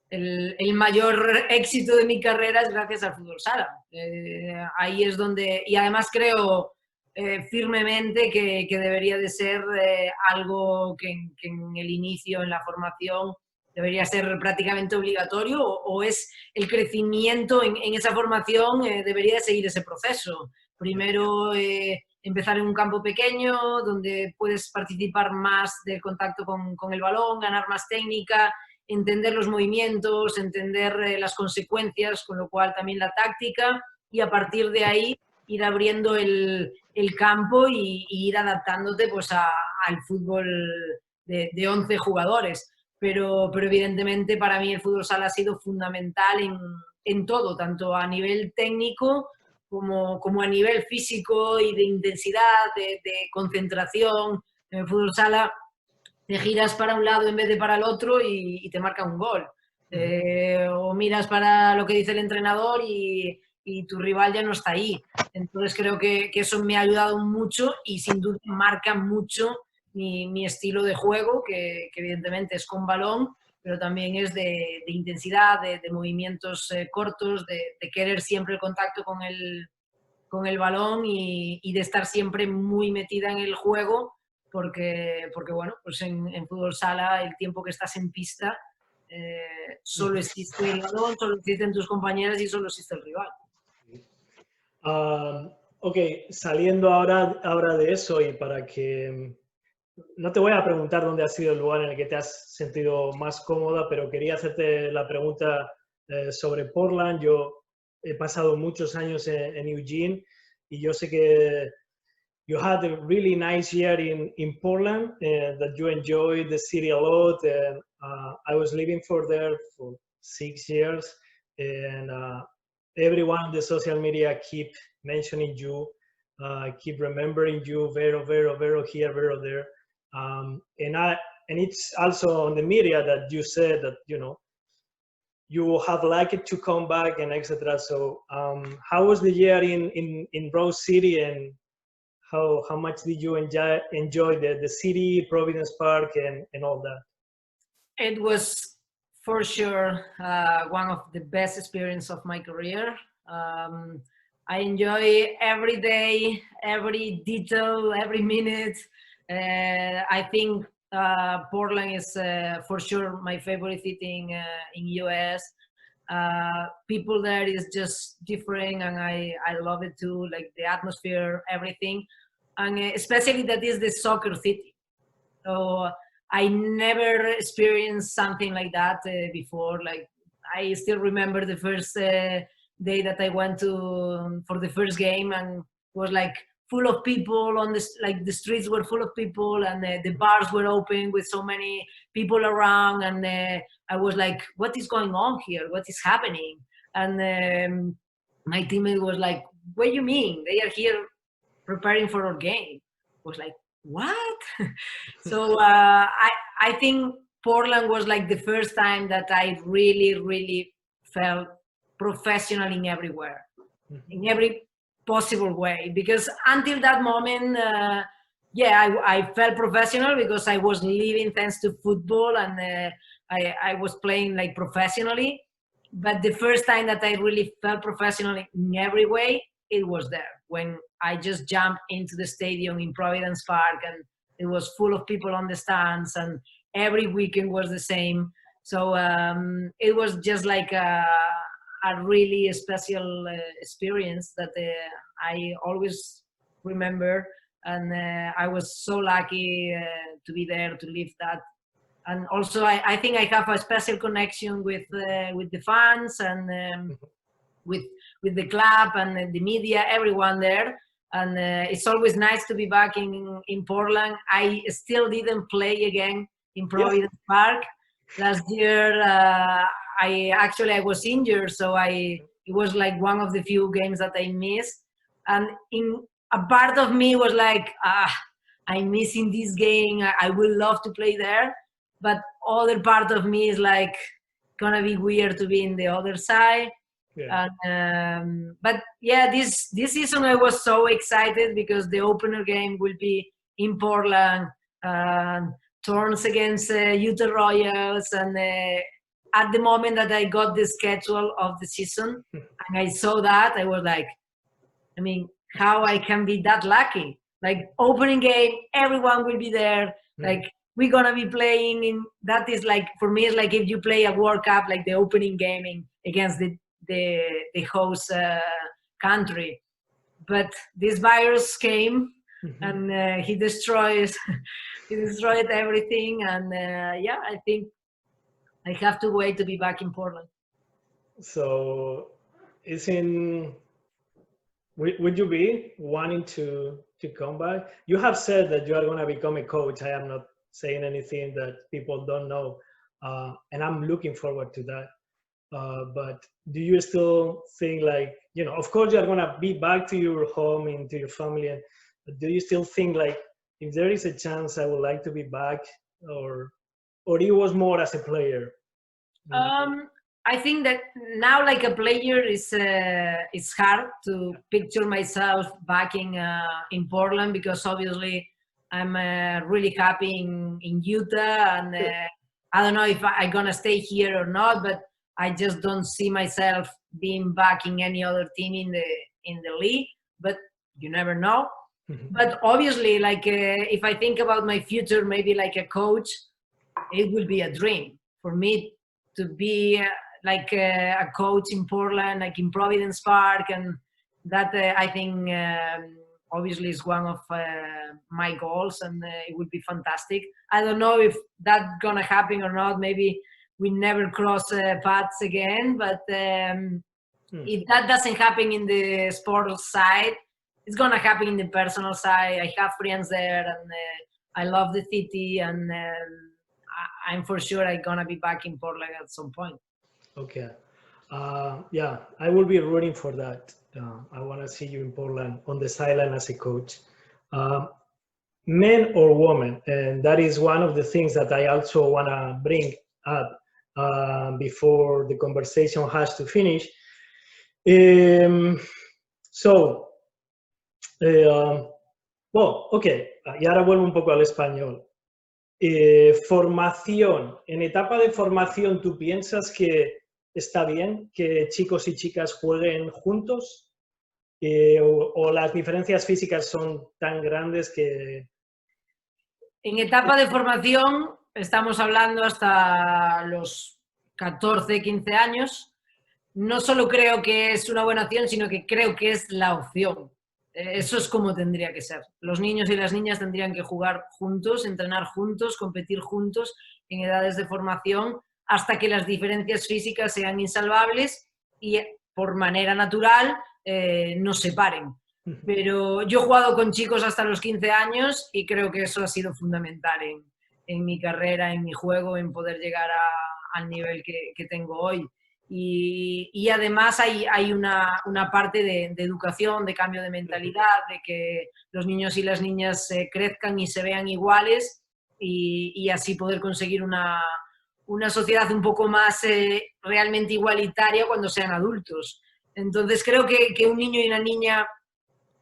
el mayor éxito de mi carrera es gracias al fútbol sala. Ahí es donde, y además creo firmemente que debería de ser algo que en el inicio, en la formación, debería ser prácticamente obligatorio o es el crecimiento en esa formación, debería de seguir ese proceso. Primero empezar en un campo pequeño donde puedes participar más del contacto con el balón, ganar más técnica, entender los movimientos, entender las consecuencias, con lo cual también la táctica y a partir de ahí ir abriendo el campo y ir adaptándote pues al fútbol de 11 jugadores. Pero evidentemente para mí el fútbol sala ha sido fundamental en todo, tanto a nivel técnico como a nivel físico y de intensidad, de concentración. En el fútbol sala te giras para un lado en vez de para el otro y te marca un gol. O miras para lo que dice el entrenador y tu rival ya no está ahí. Entonces creo que eso me ha ayudado mucho y sin duda marca mucho mi estilo de juego, que evidentemente es con balón, pero también es de intensidad, de movimientos cortos, de querer siempre el contacto con el balón y de estar siempre muy metida en el juego, porque bueno, pues en fútbol sala el tiempo que estás en pista solo existe el balón, solo existen tus compañeros y solo existe el rival. Ok, saliendo ahora de eso y para que... No te voy a preguntar dónde ha sido el lugar en el que te has sentido más cómoda, pero quería hacerte la pregunta sobre Portland. Yo he pasado muchos años en Eugene y yo sé que you had a really nice year in Portland, that you enjoyed the city a lot. And I was living there for 6 years, and everyone on the social media keep mentioning you, keep remembering you, Vero, Vero, Vero here, Vero there. And it's also on the media that you said that, you know, you have liked to come back and etc. So how was the year in Rose City, and how much did you enjoy the city, Providence Park, and all that? It was for sure one of the best experiences of my career. I enjoy every day, every detail, every minute. I think Portland is for sure my favorite city in US. People there is just different, and I love it too, like the atmosphere, everything, and especially that is the soccer city. So I never experienced something like that before. Like I still remember the first day that I went to for the first game, and it was like full of people on this, like the streets were full of people, and the bars were open with so many people around, and I was like, what is going on here? What is happening? And my teammate was like, what do you mean? They are here preparing for our game. I was like, what? So I think Portland was like the first time that I really felt professional in everywhere, in every possible way, because until that moment, I felt professional because I was living thanks to football, and I was playing like professionally. But the first time that I really felt professional in every way, it was there when I just jumped into the stadium in Providence Park, and it was full of people on the stands, and every weekend was the same. So it was just like a really special experience that I always remember, and I was so lucky to be there to live that. And also I think I have a special connection with the fans, and with the club and the media, everyone there. And it's always nice to be back in Portland. I still didn't play again in Providence Park. Last year, I was injured, so it was like one of the few games that I missed. And in a part of me was like, I'm missing this game. I would love to play there. But other part of me is like, gonna be weird to be in the other side. Yeah. But yeah, this season I was so excited because the opener game will be in Portland, Torrance against Utah Royals, and at the moment that I got the schedule of the season and I saw that, I was like, I mean, how I can be that lucky? Like opening game, everyone will be there. Like we're gonna be playing in. That is like, for me, it's like if you play a World Cup, like the opening game against the host country. But this virus came and he destroyed everything, and I think I have to wait to be back in Portland. So would you be wanting to come back? You have said that you are going to become a coach. I am not saying anything that people don't know, and I'm looking forward to that. But do you still think like, you know, of course you're gonna be back to your home, into your family, and do you still think like, if there is a chance I would like to be back, or it was more as a player? I think that now, like a player, it's hard to picture myself back in Portland, because obviously I'm really happy in Utah, and I don't know if I'm gonna stay here or not, but I just don't see myself being back in any other team in the league. But you never know. But obviously, like if I think about my future, maybe like a coach, it will be a dream for me to be like a coach in Portland, like in Providence Park, and that I think obviously is one of my goals, and it would be fantastic. I don't know if that's gonna happen or not. Maybe we never cross paths again, but if that doesn't happen in the sports side, it's gonna happen in the personal side. I have friends there, and I love the city, and I'm for sure I'm gonna be back in Portland at some point. Okay. Yeah, I will be rooting for that. I want to see you in Portland on the sideline as a coach. Men or women, and that is one of the things that I also want to bring up before the conversation has to finish. Well, ok, y ahora vuelvo un poco al español. Formación, en etapa de formación, ¿tú piensas que está bien que chicos y chicas jueguen juntos? ¿O las diferencias físicas son tan grandes que...? En etapa de formación, estamos hablando hasta los 14, 15 años. No solo creo que es una buena opción, sino que creo que es la opción. Eso es como tendría que ser. Los niños y las niñas tendrían que jugar juntos, entrenar juntos, competir juntos en edades de formación, hasta que las diferencias físicas sean insalvables y por manera natural nos separen. Pero yo he jugado con chicos hasta los 15 años y creo que eso ha sido fundamental en mi carrera, en mi juego, en poder llegar al nivel que tengo hoy. Y además hay una parte de educación, de cambio de mentalidad, de que los niños y las niñas crezcan y se vean iguales, y así poder conseguir una sociedad un poco más realmente igualitaria cuando sean adultos. Entonces creo que un niño y una niña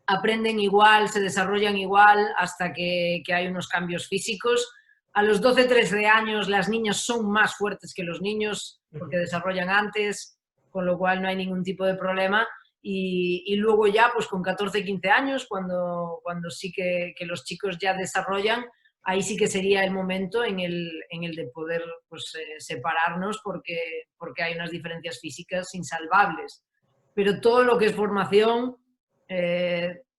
aprenden igual, se desarrollan igual hasta que hay unos cambios físicos. A los 12, 13 años las niñas son más fuertes que los niños porque desarrollan antes, con lo cual no hay ningún tipo de problema. Y luego ya, pues con 14, 15 años, cuando sí que los chicos ya desarrollan, ahí sí que sería el momento en el de poder pues, separarnos porque hay unas diferencias físicas insalvables. Pero todo lo que es formación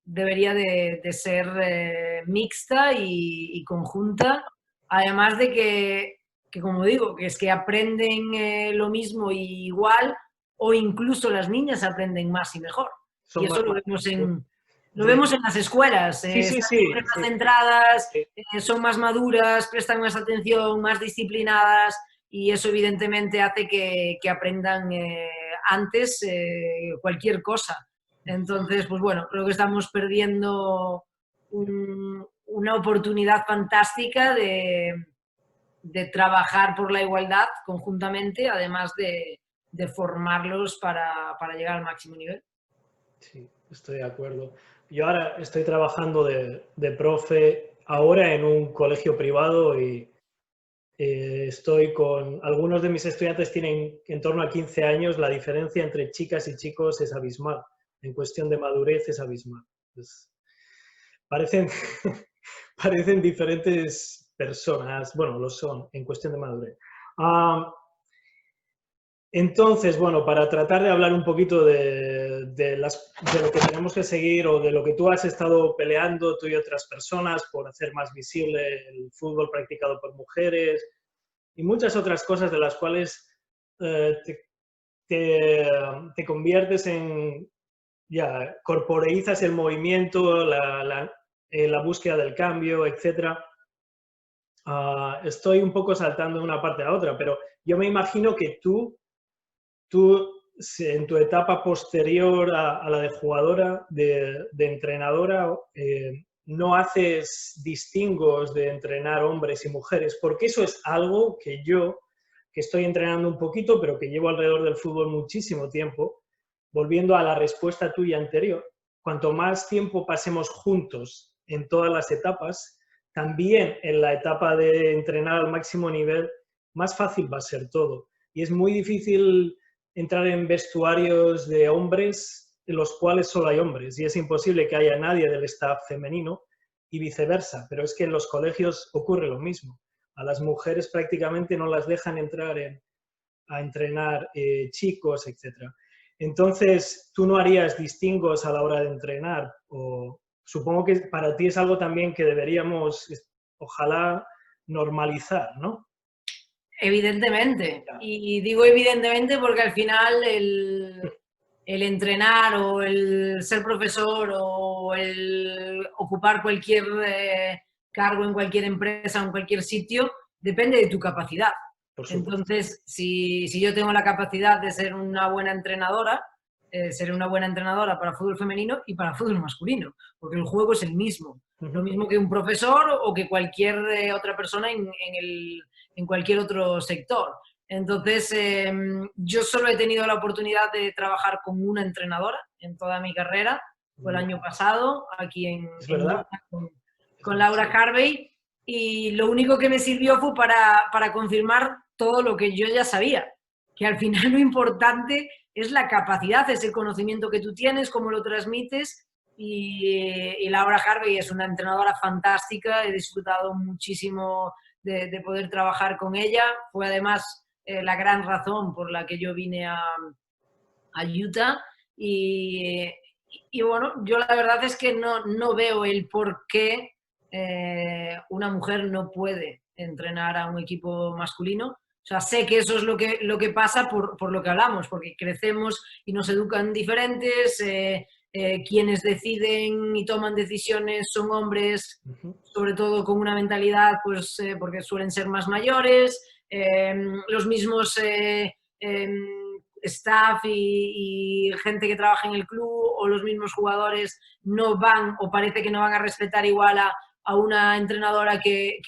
debería de ser mixta y conjunta. Además de que, como digo, que es que aprenden lo mismo y igual, o incluso las niñas aprenden más y mejor. Y eso lo vemos en las escuelas. Están más centradas, son más maduras, prestan más atención, más disciplinadas, y eso evidentemente hace que aprendan antes cualquier cosa. Entonces, pues bueno, creo que estamos perdiendo una oportunidad fantástica de trabajar por la igualdad conjuntamente, además de formarlos para llegar al máximo nivel. Sí, estoy de acuerdo. Yo ahora estoy trabajando de profe ahora en un colegio privado y estoy con algunos de mis estudiantes tienen en torno a 15 años. La diferencia entre chicas y chicos es abismal. En cuestión de madurez es abismal. Pues, parecen diferentes personas. Bueno, lo son en cuestión de madurez. Entonces, bueno, para tratar de hablar un poquito de lo que tenemos que seguir o de lo que tú has estado peleando, tú y otras personas, por hacer más visible el fútbol practicado por mujeres y muchas otras cosas de las cuales te conviertes en, ya, corporeizas el movimiento, la búsqueda del cambio, etc. Estoy un poco saltando de una parte a otra, pero yo me imagino que tú en tu etapa posterior a la de jugadora, de entrenadora, no haces distingos de entrenar hombres y mujeres, porque eso es algo que yo, que estoy entrenando un poquito, pero que llevo alrededor del fútbol muchísimo tiempo, volviendo a la respuesta tuya anterior, cuanto más tiempo pasemos juntos en todas las etapas, también en la etapa de entrenar al máximo nivel, más fácil va a ser todo. Y es muy difícil entrar en vestuarios de hombres en los cuales solo hay hombres y es imposible que haya nadie del staff femenino y viceversa, pero es que en los colegios ocurre lo mismo. A las mujeres prácticamente no las dejan entrar a entrenar chicos, etc. Entonces, ¿tú no harías distingos a la hora de entrenar? O supongo que para ti es algo también que deberíamos, ojalá, normalizar, ¿no? Evidentemente. Y digo evidentemente porque al final el entrenar o el ser profesor o el ocupar cualquier cargo en cualquier empresa o en cualquier sitio depende de tu capacidad. Entonces, si yo tengo la capacidad de ser una buena entrenadora, seré una buena entrenadora para fútbol femenino y para fútbol masculino, porque el juego es el mismo. Lo mismo que un profesor o que cualquier otra persona en cualquier otro sector. Entonces, yo solo he tenido la oportunidad de trabajar con una entrenadora en toda mi carrera. Fue el año pasado, aquí en con Laura Harvey, y lo único que me sirvió fue para confirmar todo lo que yo ya sabía, que al final lo importante es la capacidad, es el conocimiento que tú tienes, cómo lo transmites, y Laura Harvey es una entrenadora fantástica, he disfrutado muchísimo de poder trabajar con ella, fue además la gran razón por la que yo vine a Utah, y bueno, yo la verdad es que no veo el por qué una mujer no puede entrenar a un equipo masculino. O sea, sé que eso es lo que pasa por lo que hablamos, porque crecemos y nos educan diferentes, quienes deciden y toman decisiones son hombres, sobre todo con una mentalidad, pues porque suelen ser más mayores, los mismos staff y gente que trabaja en el club o los mismos jugadores no van o parece que no van a respetar igual a una entrenadora que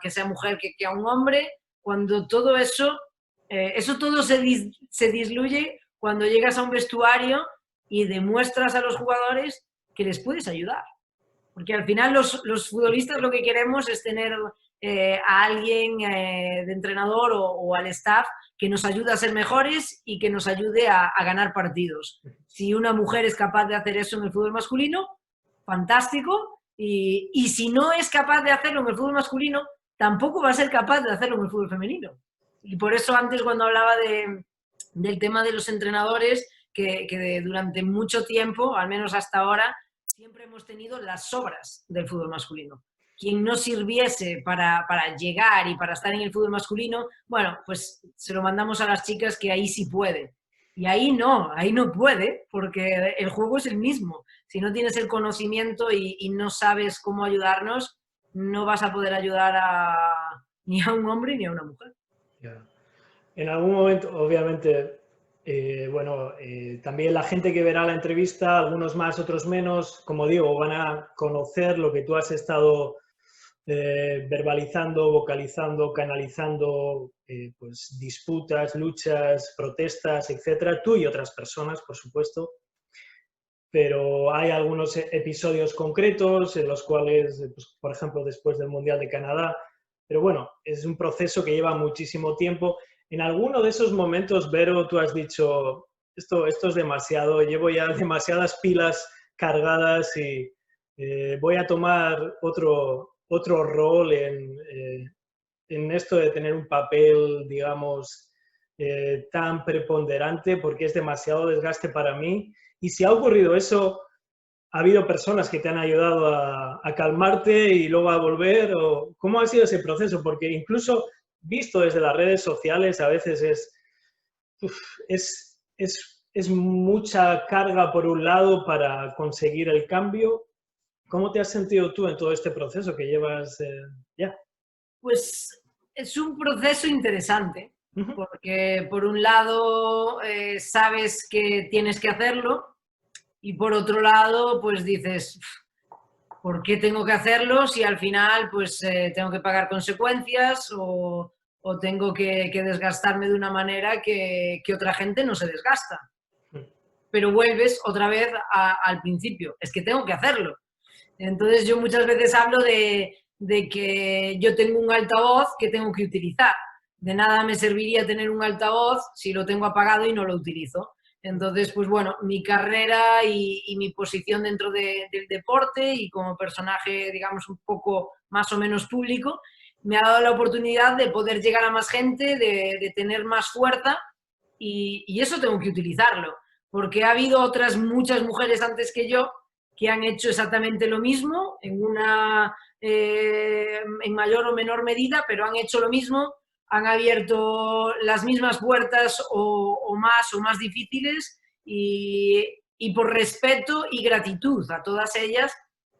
sea mujer que a un hombre, cuando todo eso, eso todo se disluye cuando llegas a un vestuario y demuestras a los jugadores que les puedes ayudar. Porque al final los futbolistas lo que queremos es tener a alguien de entrenador o al staff que nos ayude a ser mejores y que nos ayude a ganar partidos. Si una mujer es capaz de hacer eso en el fútbol masculino, fantástico. Y si no es capaz de hacerlo en el fútbol masculino, tampoco va a ser capaz de hacerlo en el fútbol femenino. Y por eso antes cuando hablaba del tema de los entrenadores, que durante mucho tiempo, al menos hasta ahora, siempre hemos tenido las sobras del fútbol masculino. Quien no sirviese para llegar y para estar en el fútbol masculino, bueno, pues se lo mandamos a las chicas que ahí sí puede. Y ahí no puede, porque el juego es el mismo. Si no tienes el conocimiento y no sabes cómo ayudarnos, no vas a poder ayudar ni a un hombre ni a una mujer. En algún momento, obviamente, también la gente que verá la entrevista, algunos más, otros menos, como digo, van a conocer lo que tú has estado verbalizando, vocalizando, canalizando, pues disputas, luchas, protestas, etcétera, tú y otras personas, por supuesto. Pero hay algunos episodios concretos en los cuales, pues, por ejemplo, después del Mundial de Canadá, pero bueno, es un proceso que lleva muchísimo tiempo. En alguno de esos momentos, Vero, tú has dicho, esto es demasiado, llevo ya demasiadas pilas cargadas y voy a tomar otro rol en esto de tener un papel, digamos, tan preponderante porque es demasiado desgaste para mí. Y si ha ocurrido eso, ¿ha habido personas que te han ayudado a calmarte y luego a volver? ¿O cómo ha sido ese proceso? Porque incluso visto desde las redes sociales a veces es mucha carga por un lado para conseguir el cambio. ¿Cómo te has sentido tú en todo este proceso que llevas ya? Pues es un proceso interesante, Ujú. porque por un lado sabes que tienes que hacerlo y por otro lado pues dices, ¿por qué tengo que hacerlo si al final pues tengo que pagar consecuencias o tengo que desgastarme de una manera que otra gente no se desgasta? Pero vuelves otra vez al principio, es que tengo que hacerlo. Entonces yo muchas veces hablo de que yo tengo un altavoz que tengo que utilizar. De nada me serviría tener un altavoz si lo tengo apagado y no lo utilizo. Entonces, pues bueno, mi carrera y mi posición dentro del deporte y como personaje, digamos, un poco más o menos público, me ha dado la oportunidad de poder llegar a más gente, de tener más fuerza y eso tengo que utilizarlo, porque ha habido otras muchas mujeres antes que yo que han hecho exactamente lo mismo en mayor o menor medida, pero han hecho lo mismo, han abierto las mismas puertas o más difíciles y por respeto y gratitud a todas ellas,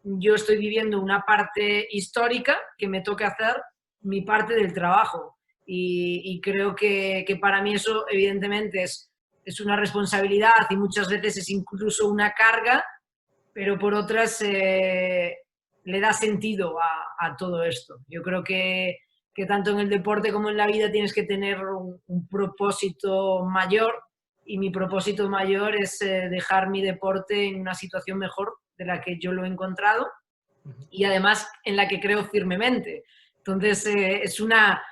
yo estoy viviendo una parte histórica que me toca hacer mi parte del trabajo y creo que para mí eso evidentemente es una responsabilidad y muchas veces es incluso una carga, pero por otras le da sentido a todo esto. Yo creo que tanto en el deporte como en la vida tienes que tener un propósito mayor y mi propósito mayor es dejar mi deporte en una situación mejor de la que yo lo he encontrado y además en la que creo firmemente. Entonces es una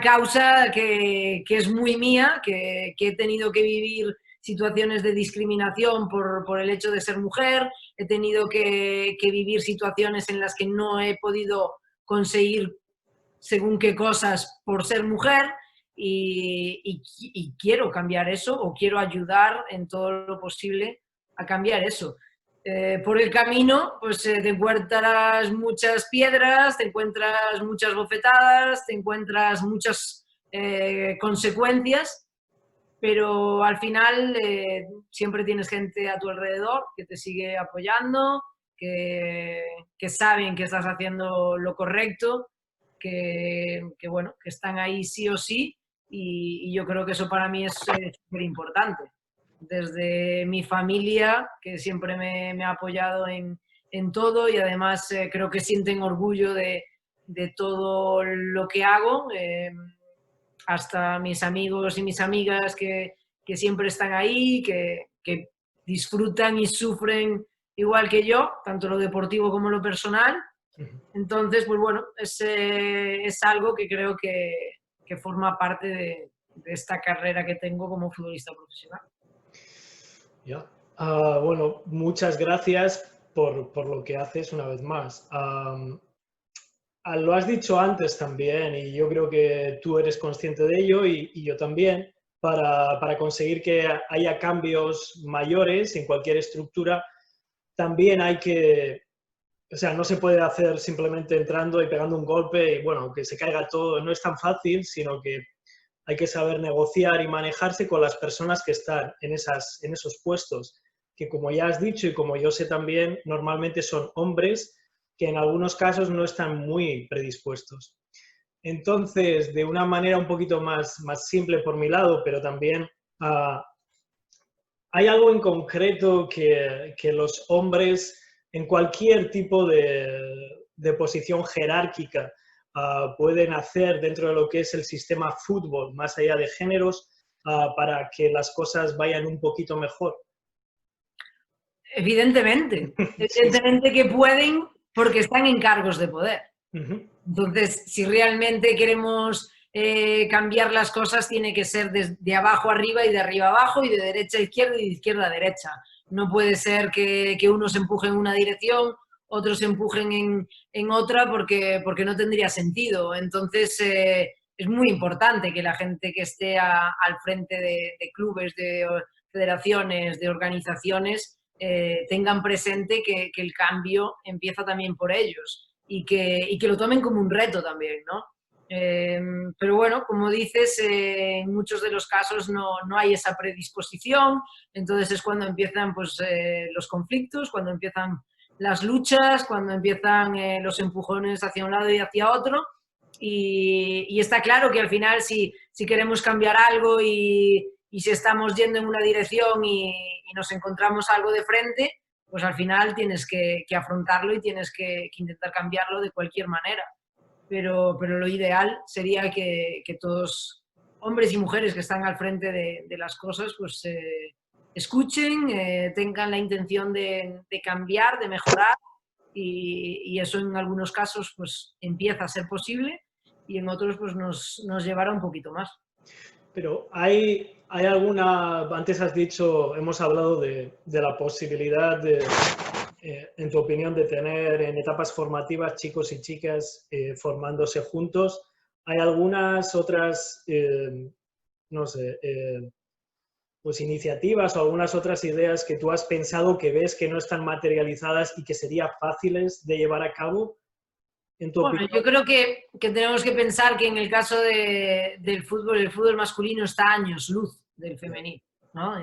causa que es muy mía, que he tenido que vivir situaciones de discriminación por el hecho de ser mujer, he tenido que vivir situaciones en las que no he podido conseguir según qué cosas por ser mujer y quiero cambiar eso o quiero ayudar en todo lo posible a cambiar eso. Por el camino, pues te encuentras muchas piedras, te encuentras muchas bofetadas, te encuentras muchas consecuencias, pero al final siempre tienes gente a tu alrededor que te sigue apoyando, que saben que estás haciendo lo correcto, bueno, que están ahí sí o sí, y yo creo que eso para mí es súper importante. Desde mi familia, que siempre me ha apoyado en todo y además creo que sienten orgullo de todo lo que hago, hasta mis amigos y mis amigas que siempre están ahí, que disfrutan y sufren igual que yo, tanto lo deportivo como lo personal. Entonces, pues bueno, es algo que creo que forma parte de esta carrera que tengo como futbolista profesional. Ya. Bueno, muchas gracias por lo que haces una vez más. Lo has dicho antes también y yo creo que tú eres consciente de ello y yo también. Para conseguir que haya cambios mayores en cualquier estructura, también hay que, o sea, no se puede hacer simplemente entrando y pegando un golpe y bueno, que se caiga todo. No es tan fácil, sino que hay que saber negociar y manejarse con las personas que están en esos puestos, que como ya has dicho y como yo sé también, normalmente son hombres que en algunos casos no están muy predispuestos. Entonces, de una manera un poquito más simple por mi lado, pero también hay algo en concreto que los hombres en cualquier tipo de posición jerárquica pueden hacer dentro de lo que es el sistema fútbol, más allá de géneros, para que las cosas vayan un poquito mejor. Evidentemente, Sí, sí. evidentemente que pueden porque están en cargos de poder. Ujú. Entonces, si realmente queremos cambiar las cosas, tiene que ser de abajo arriba y de arriba abajo y de derecha a izquierda y de izquierda a derecha. No puede ser que unos empujen en una dirección, otros empujen en otra porque no tendría sentido. Entonces, es muy importante que la gente que esté al frente de clubes, de federaciones, de organizaciones, tengan presente que el cambio empieza también por ellos y que lo tomen como un reto también, ¿no? Pero bueno, como dices, en muchos de los casos no hay esa predisposición, entonces es cuando empiezan pues, los conflictos, cuando empiezan las luchas, cuando empiezan los empujones hacia un lado y hacia otro, y está claro que al final si queremos cambiar algo y si estamos yendo en una dirección y nos encontramos algo de frente, pues al final tienes que afrontarlo y tienes que intentar cambiarlo de cualquier manera. Pero lo ideal sería que todos, hombres y mujeres que están al frente de las cosas, pues escuchen, tengan la intención de cambiar, de mejorar, y eso en algunos casos pues empieza a ser posible y en otros pues nos llevará un poquito más. Pero hay alguna, antes has dicho, hemos hablado de la posibilidad de, en tu opinión, de tener en etapas formativas chicos y chicas formándose juntos. ¿Hay algunas otras, no sé, pues iniciativas o algunas otras ideas que tú has pensado que ves que no están materializadas y que serían fáciles de llevar a cabo? Bueno, yo creo que tenemos que pensar que en el caso del fútbol, el fútbol masculino está a años luz del femenino, ¿no?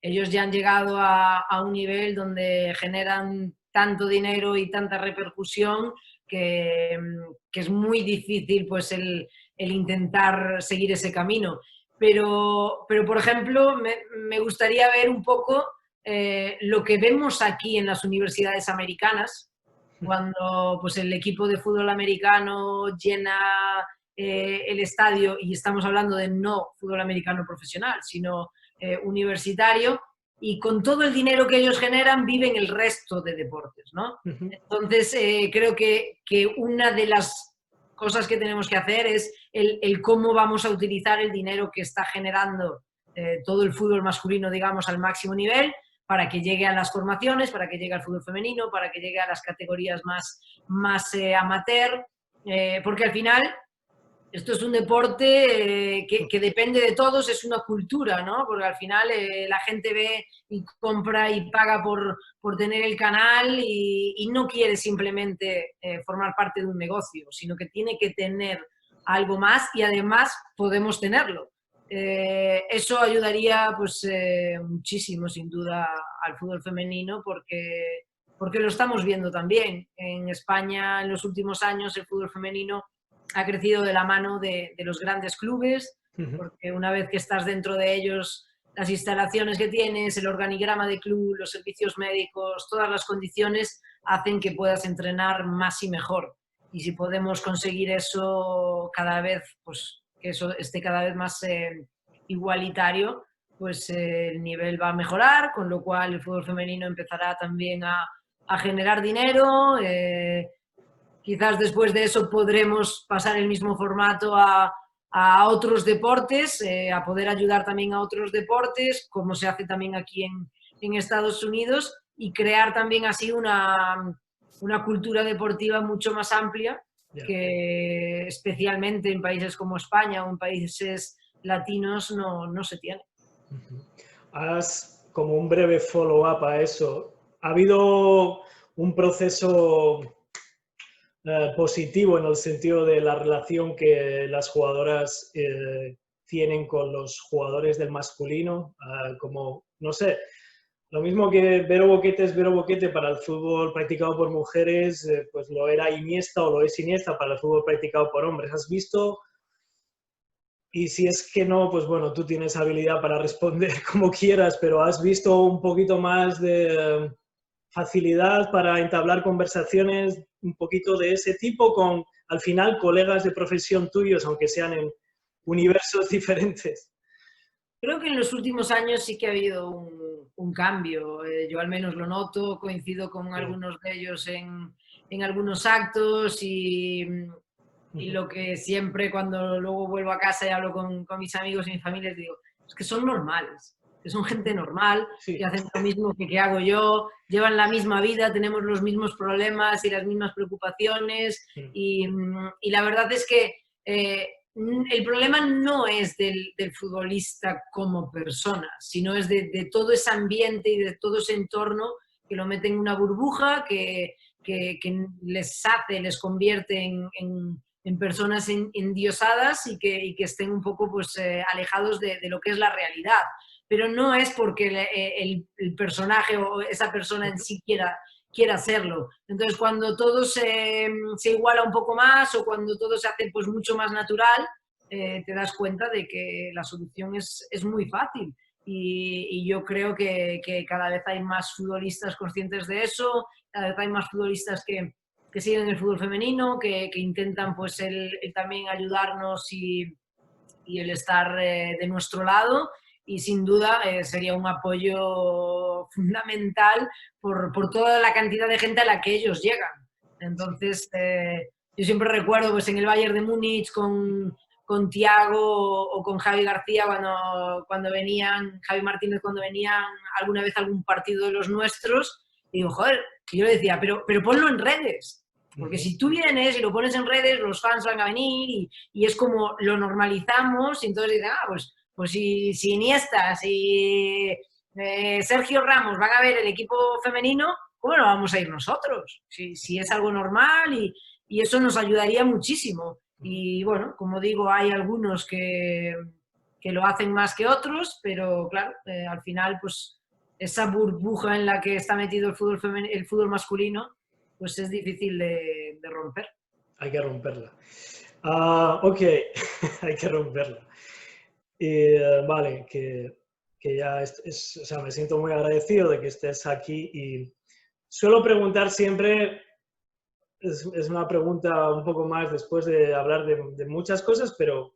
Ellos ya han llegado a un nivel donde generan tanto dinero y tanta repercusión que es muy difícil pues el intentar seguir ese camino. Pero por ejemplo, me gustaría ver un poco lo que vemos aquí en las universidades americanas, cuando pues, el equipo de fútbol americano llena el estadio, y estamos hablando de no fútbol americano profesional, sino universitario, y con todo el dinero que ellos generan viven el resto de deportes, ¿no? Entonces, creo que una de las cosas que tenemos que hacer es el cómo vamos a utilizar el dinero que está generando todo el fútbol masculino, digamos, al máximo nivel, para que llegue a las formaciones, para que llegue al fútbol femenino, para que llegue a las categorías más amateur, porque al final esto es un deporte que depende de todos, es una cultura, ¿no? Porque al final la gente ve y compra y paga por tener el canal y no quiere simplemente formar parte de un negocio, sino que tiene que tener algo más y además podemos tenerlo. Eso ayudaría pues muchísimo sin duda al fútbol femenino porque lo estamos viendo también. En España en los últimos años el fútbol femenino ha crecido de la mano de los grandes clubes, porque una vez que estás dentro de ellos, las instalaciones que tienes, el organigrama de club, los servicios médicos, todas las condiciones hacen que puedas entrenar más y mejor. Y si podemos conseguir eso cada vez, pues que eso esté cada vez más igualitario, pues el nivel va a mejorar, con lo cual el fútbol femenino empezará también a generar dinero. Quizás después de eso podremos pasar el mismo formato a otros deportes, a poder ayudar también a otros deportes, como se hace también aquí en Estados Unidos, y crear también así una cultura deportiva mucho más amplia, que especialmente en países como España o en países latinos no se tiene. Haz como un breve follow-up a eso. ¿Ha habido un proceso positivo en el sentido de la relación que las jugadoras tienen con los jugadores del masculino? Como, no sé, lo mismo que Vero Boquete es Vero Boquete para el fútbol practicado por mujeres, pues lo era Iniesta o lo es Iniesta para el fútbol practicado por hombres. ¿Has visto? Y si es que no, pues bueno, tú tienes habilidad para responder como quieras, pero ¿has visto un poquito más de facilidad para entablar conversaciones un poquito de ese tipo con, al final, colegas de profesión tuyos, aunque sean en universos diferentes? Creo que en los últimos años sí que ha habido un cambio. Yo al menos lo noto, coincido con algunos de ellos en algunos actos y lo que siempre cuando luego vuelvo a casa y hablo con mis amigos y mi familia les digo, es que son normales, que son gente normal, Sí. que hacen lo mismo que hago yo, llevan la misma vida, tenemos los mismos problemas y las mismas preocupaciones y la verdad es que el problema no es del futbolista como persona, sino es de todo ese ambiente y de todo ese entorno que lo mete en una burbuja, que les convierte en personas endiosadas y que estén un poco pues, alejados de lo que es la realidad. Pero no es porque el personaje o esa persona en sí quiere hacerlo. Entonces, cuando todo se iguala un poco más o cuando todo se hace pues mucho más natural, te das cuenta de que la solución es muy fácil. Y yo creo que cada vez hay más futbolistas conscientes de eso, cada vez hay más futbolistas que siguen el fútbol femenino, que intentan pues el también ayudarnos y el estar de nuestro lado, y sin duda sería un apoyo fundamental por toda la cantidad de gente a la que ellos llegan. Entonces, yo siempre recuerdo pues en el Bayern de Múnich con Thiago o con Javi García cuando venían, Javi Martínez cuando venían alguna vez a algún partido de los nuestros, y digo, joder, y yo le decía, pero ponlo en redes, porque si tú vienes y lo pones en redes, los fans van a venir y es como lo normalizamos, y entonces dicen, pues si Iniesta, si Sergio Ramos van a ver el equipo femenino, ¿cómo no vamos a ir nosotros? Si es algo normal y eso nos ayudaría muchísimo. Y bueno, como digo, hay algunos que lo hacen más que otros, pero claro, al final pues esa burbuja en la que está metido el fútbol masculino, pues es difícil de romper. Hay que romperla. Ok, hay que romperla. Vale, que ya o sea, me siento muy agradecido de que estés aquí y suelo preguntar siempre, es una pregunta un poco más después de hablar de muchas cosas, pero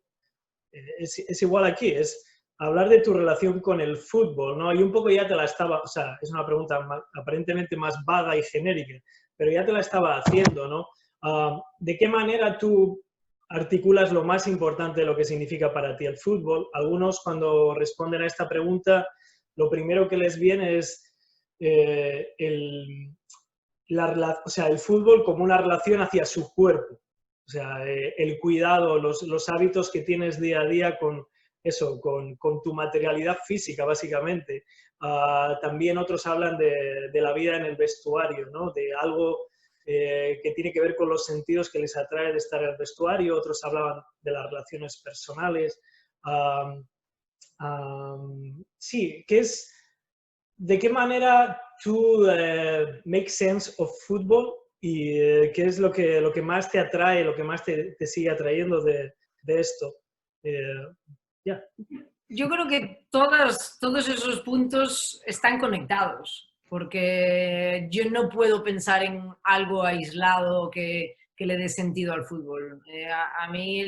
es igual aquí, es hablar de tu relación con el fútbol, ¿no? Y un poco ya te la estaba, o sea, es una pregunta aparentemente más vaga y genérica, pero ya te la estaba haciendo, ¿no? ¿De qué manera tú articulas lo más importante de lo que significa para ti el fútbol? Algunos cuando responden a esta pregunta, lo primero que les viene es o sea, el fútbol como una relación hacia su cuerpo. O sea, el cuidado, los hábitos que tienes día a día con eso, con tu materialidad física, básicamente. También otros hablan de la vida en el vestuario, ¿no? De algo que tiene que ver con los sentidos que les atrae de estar en el vestuario. Otros hablaban de las relaciones personales. Sí, ¿de qué manera tú make sense of football y qué es lo que más te atrae, lo que más te sigue atrayendo de esto? Yeah. Yo creo que todos esos puntos están conectados, porque yo no puedo pensar en algo aislado que le dé sentido al fútbol. A mí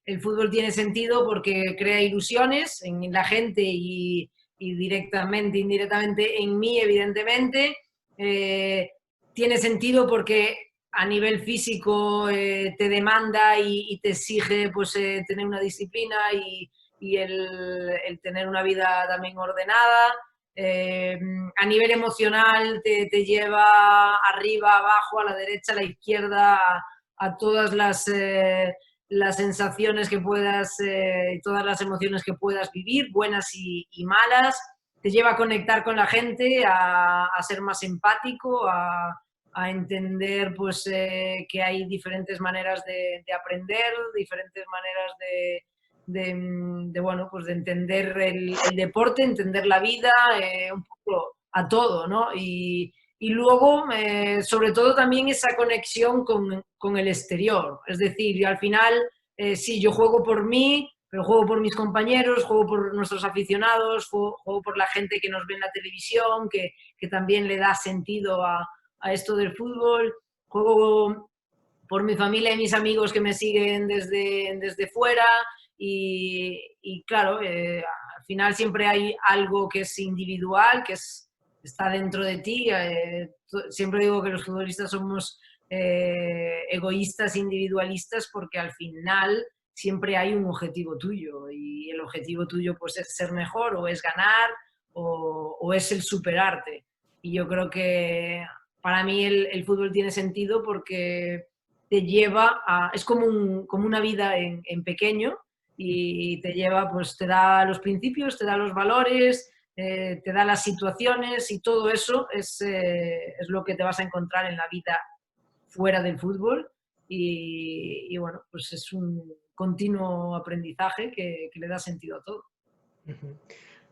el fútbol tiene sentido porque crea ilusiones en la gente y directamente, indirectamente en mí, evidentemente. Tiene sentido porque a nivel físico te demanda y te exige pues, tener una disciplina y el tener una vida también ordenada. A nivel emocional te lleva arriba, abajo, a la derecha, a la izquierda, a todas las sensaciones que puedas, todas las emociones que puedas vivir, buenas y malas. Te lleva a conectar con la gente, a ser más empático, a entender pues, que hay diferentes maneras de aprender, diferentes maneras bueno, pues de entender el deporte, entender la vida, un poco a todo, ¿no? Y luego, sobre todo también esa conexión con el exterior. Es decir, yo al final, sí, yo juego por mí, pero juego por mis compañeros, juego por nuestros aficionados, juego por la gente que nos ve en la televisión, que también le da sentido a esto del fútbol, juego por mi familia y mis amigos que me siguen desde fuera y claro, al final siempre hay algo que es individual, que está dentro de ti. Siempre digo que los futbolistas somos egoístas, individualistas, porque al final siempre hay un objetivo tuyo y el objetivo tuyo pues es ser mejor o es ganar o es el superarte. Y yo creo que para mí el fútbol tiene sentido porque te lleva es como una vida en pequeño y te lleva, pues te da los principios, te da los valores, te da las situaciones y todo eso es lo que te vas a encontrar en la vida fuera del fútbol y bueno, pues es un continuo aprendizaje que le da sentido a todo.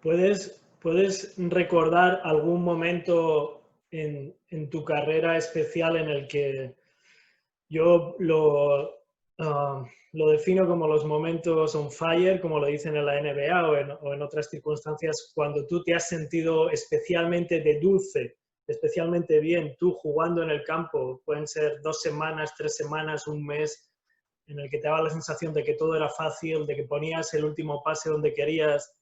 ¿Puedes recordar algún momento en tu carrera especial en el que yo lo defino como los momentos on fire, como lo dicen en la NBA o en otras circunstancias, cuando tú te has sentido especialmente de dulce, especialmente bien, tú jugando en el campo, pueden ser 2 semanas, 3 semanas, un mes, en el que te daba la sensación de que todo era fácil, de que ponías el último pase donde querías,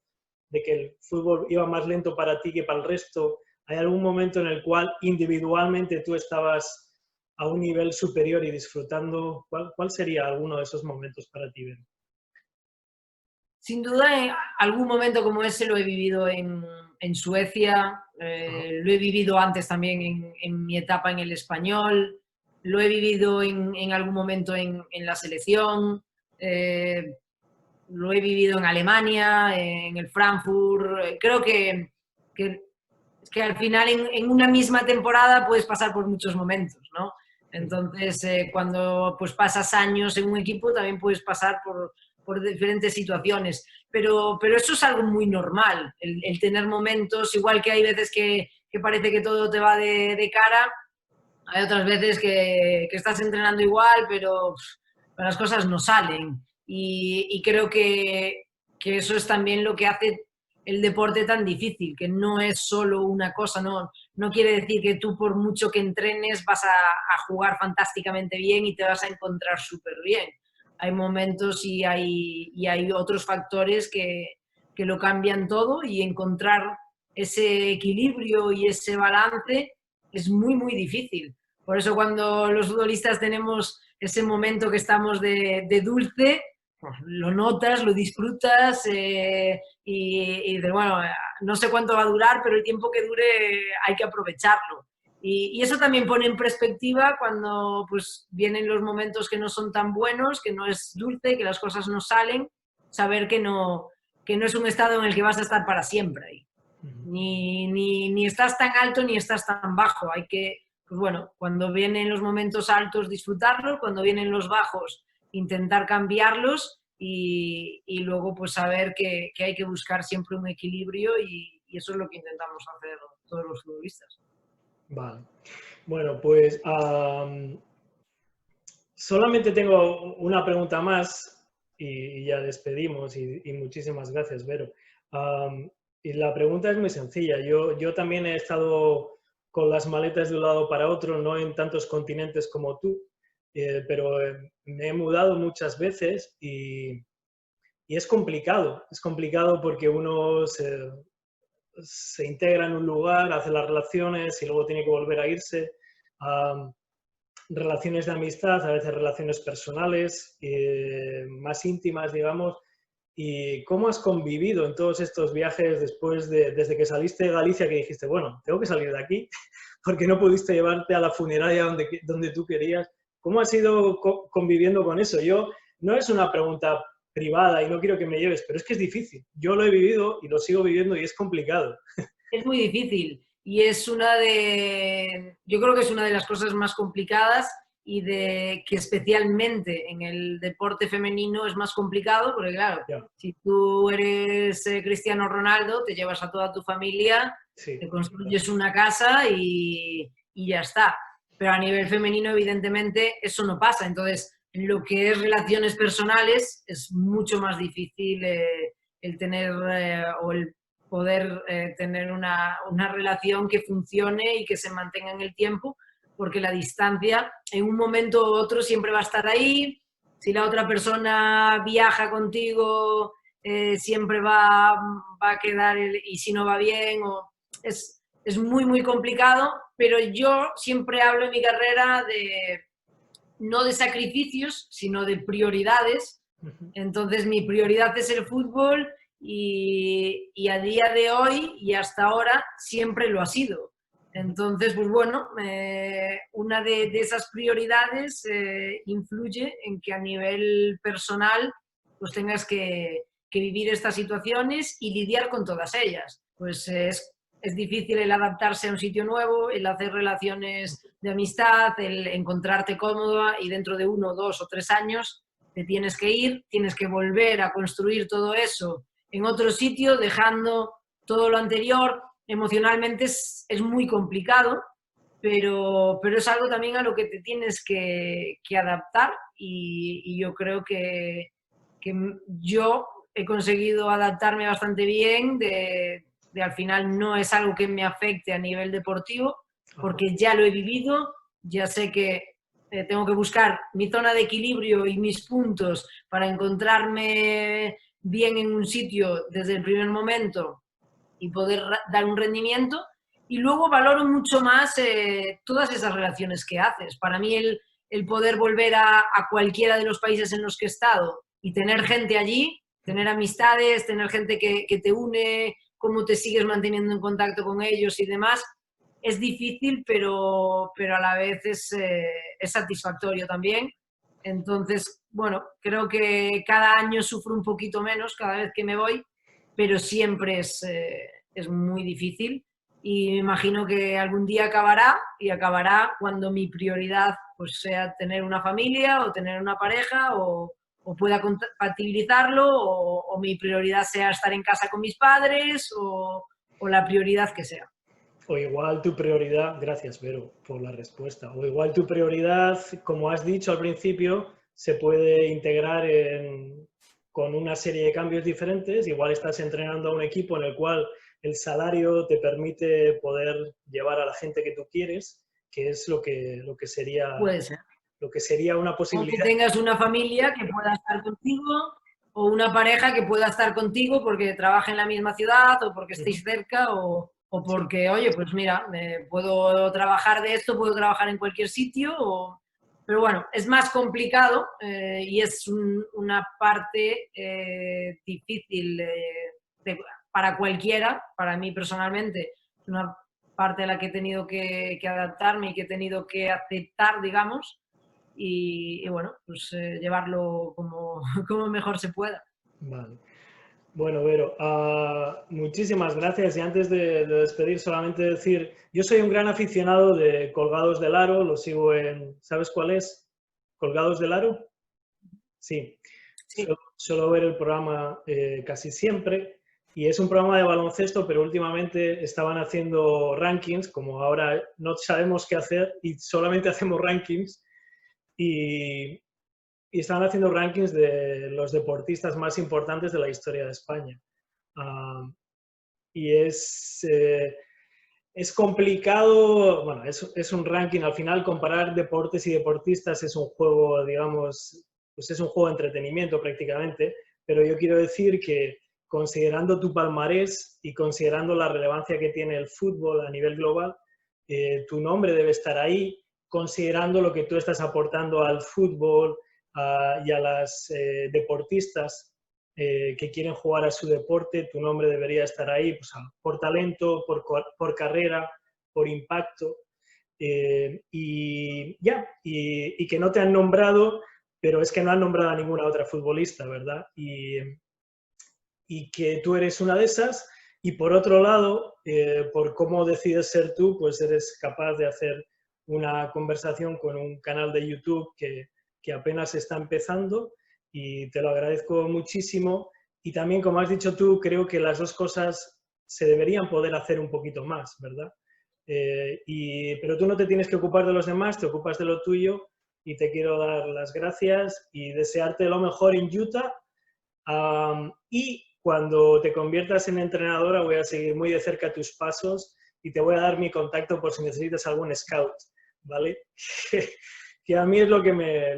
de que el fútbol iba más lento para ti que para el resto. ¿Hay algún momento en el cual individualmente tú estabas a un nivel superior y disfrutando? ¿Cuál sería alguno de esos momentos para ti, Ben? Sin duda, en algún momento como ese lo he vivido en Suecia, lo he vivido antes también en mi etapa en el Español, lo he vivido en algún momento en la selección, lo he vivido en Alemania, en el Frankfurt. Creo que al final en una misma temporada puedes pasar por muchos momentos, ¿no? Entonces, cuando pues pasas años en un equipo, también puedes pasar por diferentes situaciones. Pero eso es algo muy normal, el tener momentos, igual que hay veces que parece que todo te va de cara, hay otras veces que estás entrenando igual, pero las cosas no salen. Y creo que eso es también lo que hace el deporte tan difícil, que no es solo una cosa, no quiere decir que tú por mucho que entrenes vas a jugar fantásticamente bien y te vas a encontrar súper bien. Hay momentos y hay otros factores que lo cambian todo, y encontrar ese equilibrio y ese balance es muy, muy difícil. Por eso cuando los futbolistas tenemos ese momento que estamos de dulce, pues lo notas, lo disfrutas y dices, bueno, no sé cuánto va a durar, pero el tiempo que dure hay que aprovecharlo. Y eso también pone en perspectiva cuando pues, vienen los momentos que no son tan buenos, que no es dulce, que las cosas no salen, saber que no es un estado en el que vas a estar para siempre ahí. Ni estás tan alto ni estás tan bajo. Hay que, pues bueno, cuando vienen los momentos altos disfrutarlos, cuando vienen los bajos intentar cambiarlos y luego pues saber que hay que buscar siempre un equilibrio y eso es lo que intentamos hacer todos los futbolistas. Vale. Bueno, pues solamente tengo una pregunta más y ya despedimos y muchísimas gracias, Vero. Y la pregunta es muy sencilla. Yo también he estado con las maletas de un lado para otro, no en tantos continentes como tú, pero me he mudado muchas veces y es complicado. Es complicado porque uno se integra en un lugar, hace las relaciones y luego tiene que volver a irse. Relaciones de amistad, a veces relaciones personales, más íntimas, digamos. ¿Y cómo has convivido en todos estos viajes desde que saliste de Galicia, que dijiste, bueno, tengo que salir de aquí, porque no pudiste llevarte a la funeraria donde tú querías? ¿Cómo has ido conviviendo con eso? No es una pregunta privada y no quiero que me lleves, pero es que es difícil. Yo lo he vivido y lo sigo viviendo y es complicado. Es muy difícil y yo creo que es una de las cosas más complicadas y que especialmente en el deporte femenino es más complicado porque claro, si tú eres Cristiano Ronaldo, te llevas a toda tu familia, sí, te construyes una casa y ya está. Pero a nivel femenino evidentemente eso no pasa, entonces en lo que es relaciones personales es mucho más difícil el tener o el poder tener una relación que funcione y que se mantenga en el tiempo, porque la distancia en un momento u otro siempre va a estar ahí. Si la otra persona viaja contigo, siempre va a quedar, y si no va bien, es muy, muy complicado, pero yo siempre hablo en mi carrera no de sacrificios, sino de prioridades. Entonces mi prioridad es el fútbol y a día de hoy y hasta ahora siempre lo ha sido. Entonces, pues bueno, una de esas prioridades influye en que a nivel personal pues tengas que vivir estas situaciones y lidiar con todas ellas. Pues es difícil el adaptarse a un sitio nuevo, el hacer relaciones de amistad, el encontrarte cómoda y dentro de 1, 2 o 3 años te tienes que ir, tienes que volver a construir todo eso en otro sitio, dejando todo lo anterior. Emocionalmente es muy complicado pero es algo también a lo que te tienes que adaptar y yo creo que yo he conseguido adaptarme bastante bien, de al final no es algo que me afecte a nivel deportivo, porque ya lo he vivido, ya sé que tengo que buscar mi zona de equilibrio y mis puntos para encontrarme bien en un sitio desde el primer momento y poder dar un rendimiento. Y luego valoro mucho más todas esas relaciones que haces. Para mí el poder volver a cualquiera de los países en los que he estado y tener gente allí, tener amistades, tener gente que te une, cómo te sigues manteniendo en contacto con ellos y demás, es difícil, pero a la vez es satisfactorio también. Entonces, bueno, creo que cada año sufro un poquito menos cada vez que me voy, pero siempre es muy difícil y me imagino que algún día acabará y acabará cuando mi prioridad pues sea tener una familia o tener una pareja o pueda compatibilizarlo o mi prioridad sea estar en casa con mis padres o la prioridad que sea. O igual tu prioridad, gracias Vero por la respuesta, o igual tu prioridad, como has dicho al principio, se puede integrar con una serie de cambios diferentes. Igual estás entrenando a un equipo en el cual el salario te permite poder llevar a la gente que tú quieres, que es lo que sería, Puede ser. lo que sería una O que posibilidad. tengas una familia que pueda estar contigo o una pareja que pueda estar contigo porque trabaja en la misma ciudad o porque estéis cerca o porque, oye, pues mira, puedo trabajar de esto, puedo trabajar en cualquier sitio. Pero bueno, es más complicado y es una parte difícil para cualquiera, para mí personalmente, es una parte a la que he tenido que adaptarme y que he tenido que aceptar, digamos, y bueno, pues llevarlo como, como mejor se pueda. Vale. Bueno, Vero, muchísimas gracias. Y antes de despedir, solamente decir, yo soy un gran aficionado de Colgados del Aro, lo sigo ¿sabes cuál es? ¿Colgados del Aro? Sí, Sí. suelo ver el programa casi siempre y es un programa de baloncesto, pero últimamente estaban haciendo rankings, como ahora no sabemos qué hacer y solamente hacemos rankings, y estaban haciendo rankings de los deportistas más importantes de la historia de España. Y es complicado, bueno, es un ranking, al final comparar deportes y deportistas es un juego, digamos, pues es un juego de entretenimiento prácticamente, pero yo quiero decir que considerando tu palmarés y considerando la relevancia que tiene el fútbol a nivel global, tu nombre debe estar ahí, considerando lo que tú estás aportando al fútbol y a las deportistas que quieren jugar a su deporte, tu nombre debería estar ahí, pues, por talento, por carrera, por impacto. Y ya, y que no te han nombrado, pero es que no han nombrado a ninguna otra futbolista, ¿verdad? Y que tú eres una de esas. Y por otro lado, por cómo decides ser tú, pues eres capaz de hacer una conversación con un canal de YouTube que apenas está empezando y te lo agradezco muchísimo. Y también, como has dicho tú, creo que las dos cosas se deberían poder hacer un poquito más, ¿verdad? Pero tú no te tienes que ocupar de los demás, te ocupas de lo tuyo y te quiero dar las gracias y desearte lo mejor en Utah. Y cuando te conviertas en entrenadora voy a seguir muy de cerca tus pasos y te voy a dar mi contacto por si necesitas algún scout, ¿vale? Que a mí es lo que me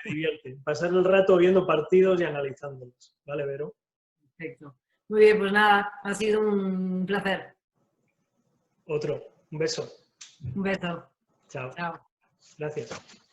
divierte, pasar el rato viendo partidos y analizándolos, ¿vale, Vero? Perfecto. Muy bien, pues nada, ha sido un placer. Otro, un beso. Un beso. Chao. Chao. Gracias.